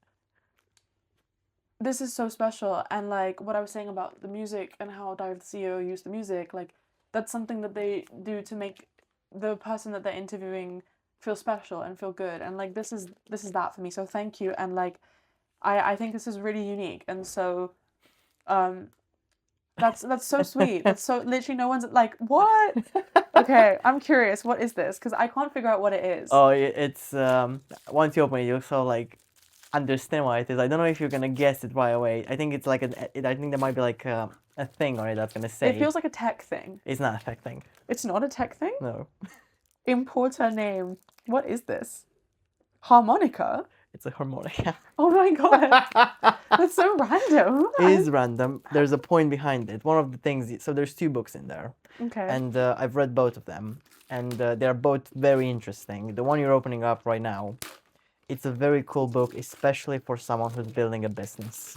so special. And like what I was saying about the music and how Diary of the CEO used the music, like that's something that they do to make the person that they're interviewing feel special and feel good. And like this is that for me. So thank you. And like I think this is really unique. And so that's so sweet. That's so literally no one's like, what? Okay, I'm curious. What is this? Because I can't figure out what it is. Oh, it's once you open it, you'll so like understand what it is. I don't know if you're gonna guess it right away. I think it's like I think there might be like a thing on it that's gonna say. It feels like a tech thing. It's not a tech thing. It's not a tech thing? No. Importer name. What is this? Harmonica? It's a harmonica. Oh my god. That's so random. It is random. There's a point behind it. One of the things. So there's 2 books in there. Okay. And I've read both of them, and they're both very interesting. The one you're opening up right now, it's a very cool book, especially for someone who's building a business.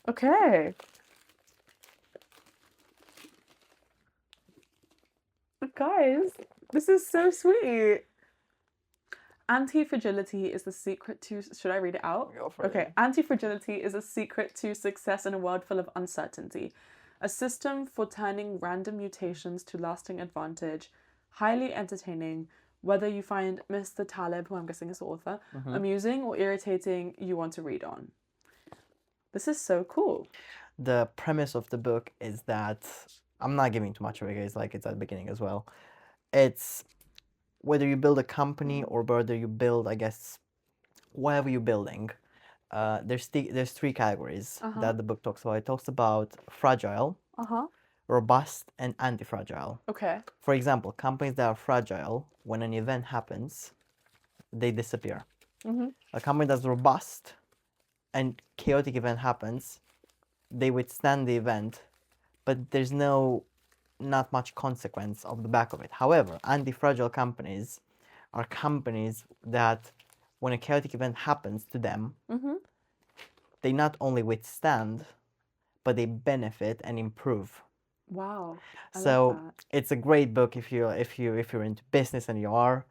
Okay. Guys, this is so sweet. Anti-fragility is the secret to... Should I read it out? Go for it. Okay. Anti-fragility is a secret to success in a world full of uncertainty. A system for turning random mutations to lasting advantage. Highly entertaining. Whether you find Mr. Taleb, who I'm guessing is the author, amusing or irritating, you want to read on. This is so cool. The premise of the book is that... I'm not giving too much away, guys, like it's at the beginning as well. It's whether you build a company or whether you build, I guess, whatever you're building, there's 3 categories that the book talks about. It talks about fragile, Uh-huh. robust, and anti-fragile. Okay. For example, companies that are fragile, when an event happens, they disappear. Mm-hmm. A company that's robust and chaotic event happens, they withstand the event, but there's not much consequence of the back of it. However, anti-fragile companies are companies that when a chaotic event happens to them, Mm-hmm. they not only withstand, but they benefit and improve. Wow. I love So that. it's a great book if you're into business, and you are,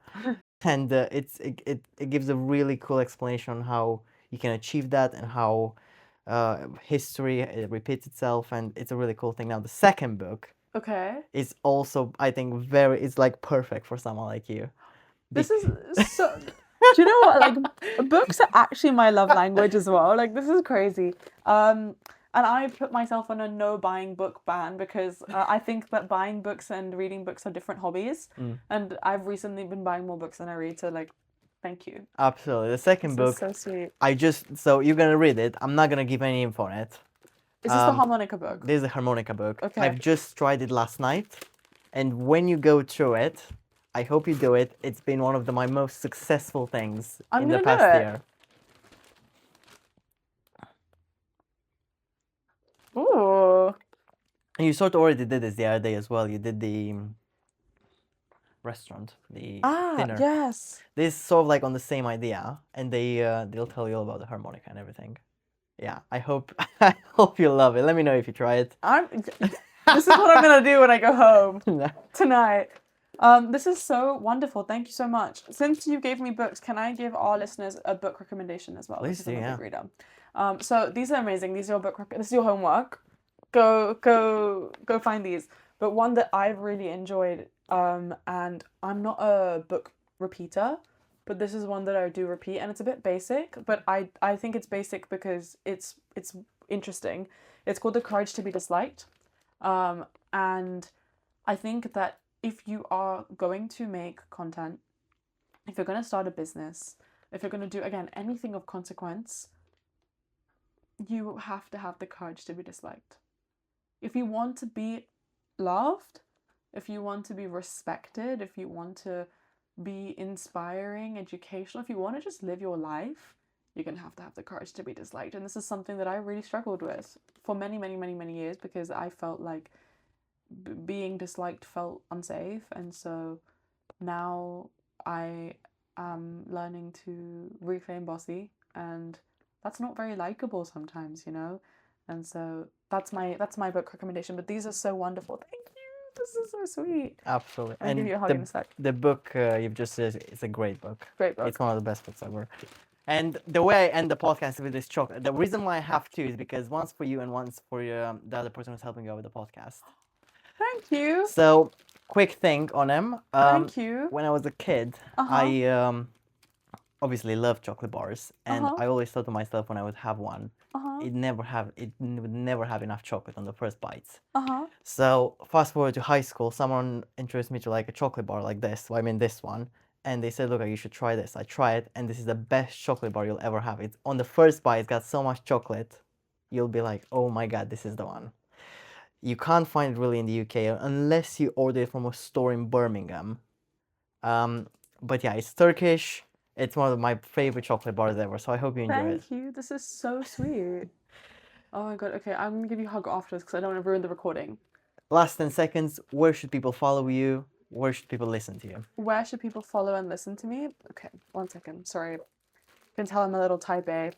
and it gives a really cool explanation on how you can achieve that and how history repeats itself, and it's a really cool thing. Now the second book Okay. is also, I think, it's like perfect for someone like you. This is so. Do you know what? Like, books are actually my love language as well. Like, this is crazy. And I put myself on a no buying book ban because I think that buying books and reading books are different hobbies. And I've recently been buying more books than I read. So, like, thank you. Absolutely. The second This book, is so sweet. so you're gonna read it. I'm not gonna give any info on it. Is this the harmonica book? This is a harmonica book. Okay. I've just tried it last night, and when you go through it, I hope you do it. It's been one of my most successful things I'm in the gonna past do it. year. Ooh. And you sort of already did this the other day as well. You did the restaurant, the dinner. Yes. This is sort of like on the same idea, and they'll tell you all about the harmonica and everything. Yeah, I hope I hope you love it. Let me know if you try it. This is what I'm gonna do when I go home tonight. This is so wonderful. Thank you so much. Since you gave me books, can I give our listeners a book recommendation as well? Please Because I'm do, a yeah. big reader. So these are amazing. These are your this is your homework. Go find these. But one that I've really enjoyed, and I'm not a book repeater, but this is one that I do repeat, and it's a bit basic, but I think it's basic because it's interesting. It's called The Courage to be Disliked. And I think that if you are going to make content, if you're going to start a business, if you're going to do, again, anything of consequence, you have to have the courage to be disliked. If you want to be loved, if you want to be respected, if you want to be inspiring, educational, if you want to just live your life, you're going to have the courage to be disliked. And this is something that I really struggled with for many, many, many, many years because I felt like being disliked felt unsafe. And so now I am learning to reclaim bossy, and that's not very likable sometimes, you know? And so that's my book recommendation. But these are so wonderful. Thank you. This is so sweet. Absolutely. I'll give you a hug in a sec. The book you've just said is a great book. Great book. It's one of the best books ever. And the way I end the podcast with this chocolate, the reason why I have to is because once for you and once for the other person who's helping you out with the podcast. Thank you. So, quick thing on him. Thank you. When I was a kid, I obviously loved chocolate bars, and I always thought to myself when I would have one, it would never have enough chocolate on the first bites. So fast forward to high school, someone introduced me to like a chocolate bar like this. Well, I mean this one, and they said, "Look, you should try this." I tried it, and this is the best chocolate bar you'll ever have. It's on the first bite, it's got so much chocolate, you'll be like, "Oh my god, this is the one." You can't find it really in the UK unless you order it from a store in Birmingham. But yeah, it's Turkish. It's one of my favorite chocolate bars ever, so I hope you enjoy it. Thank you. This is so sweet. Oh my god. Okay, I'm gonna give you a hug afterwards because I don't want to ruin the recording. Last 10 seconds. Where should people follow you? Where should people listen to you? Where should people follow and listen to me? Okay, 1 second. Sorry. You can tell I'm a little type A.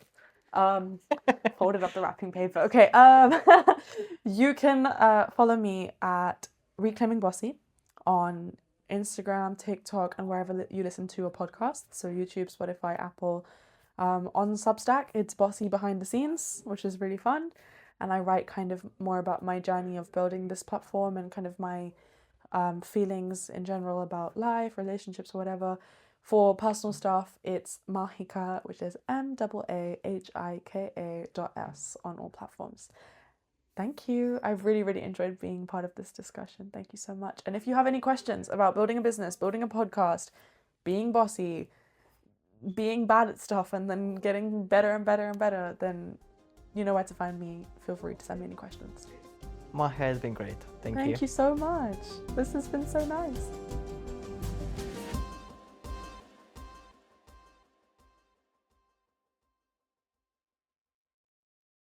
Folded up the wrapping paper. Okay. You can follow me at Reclaiming Bossy on Instagram, TikTok, and wherever you listen to a podcast. So YouTube, Spotify, Apple. On Substack, it's Bossy Behind the Scenes, which is really fun. And I write kind of more about my journey of building this platform and kind of my feelings in general about life, relationships, or whatever. For personal stuff, it's Maahika, which is MAAHIKA.s on all platforms. Thank you. I've really, really enjoyed being part of this discussion. Thank you so much. And if you have any questions about building a business, building a podcast, being bossy, being bad at stuff, and then getting better and better and better, then you know where to find me. Feel free to send me any questions. Maahika has been great. Thank you. Thank you so much. This has been so nice.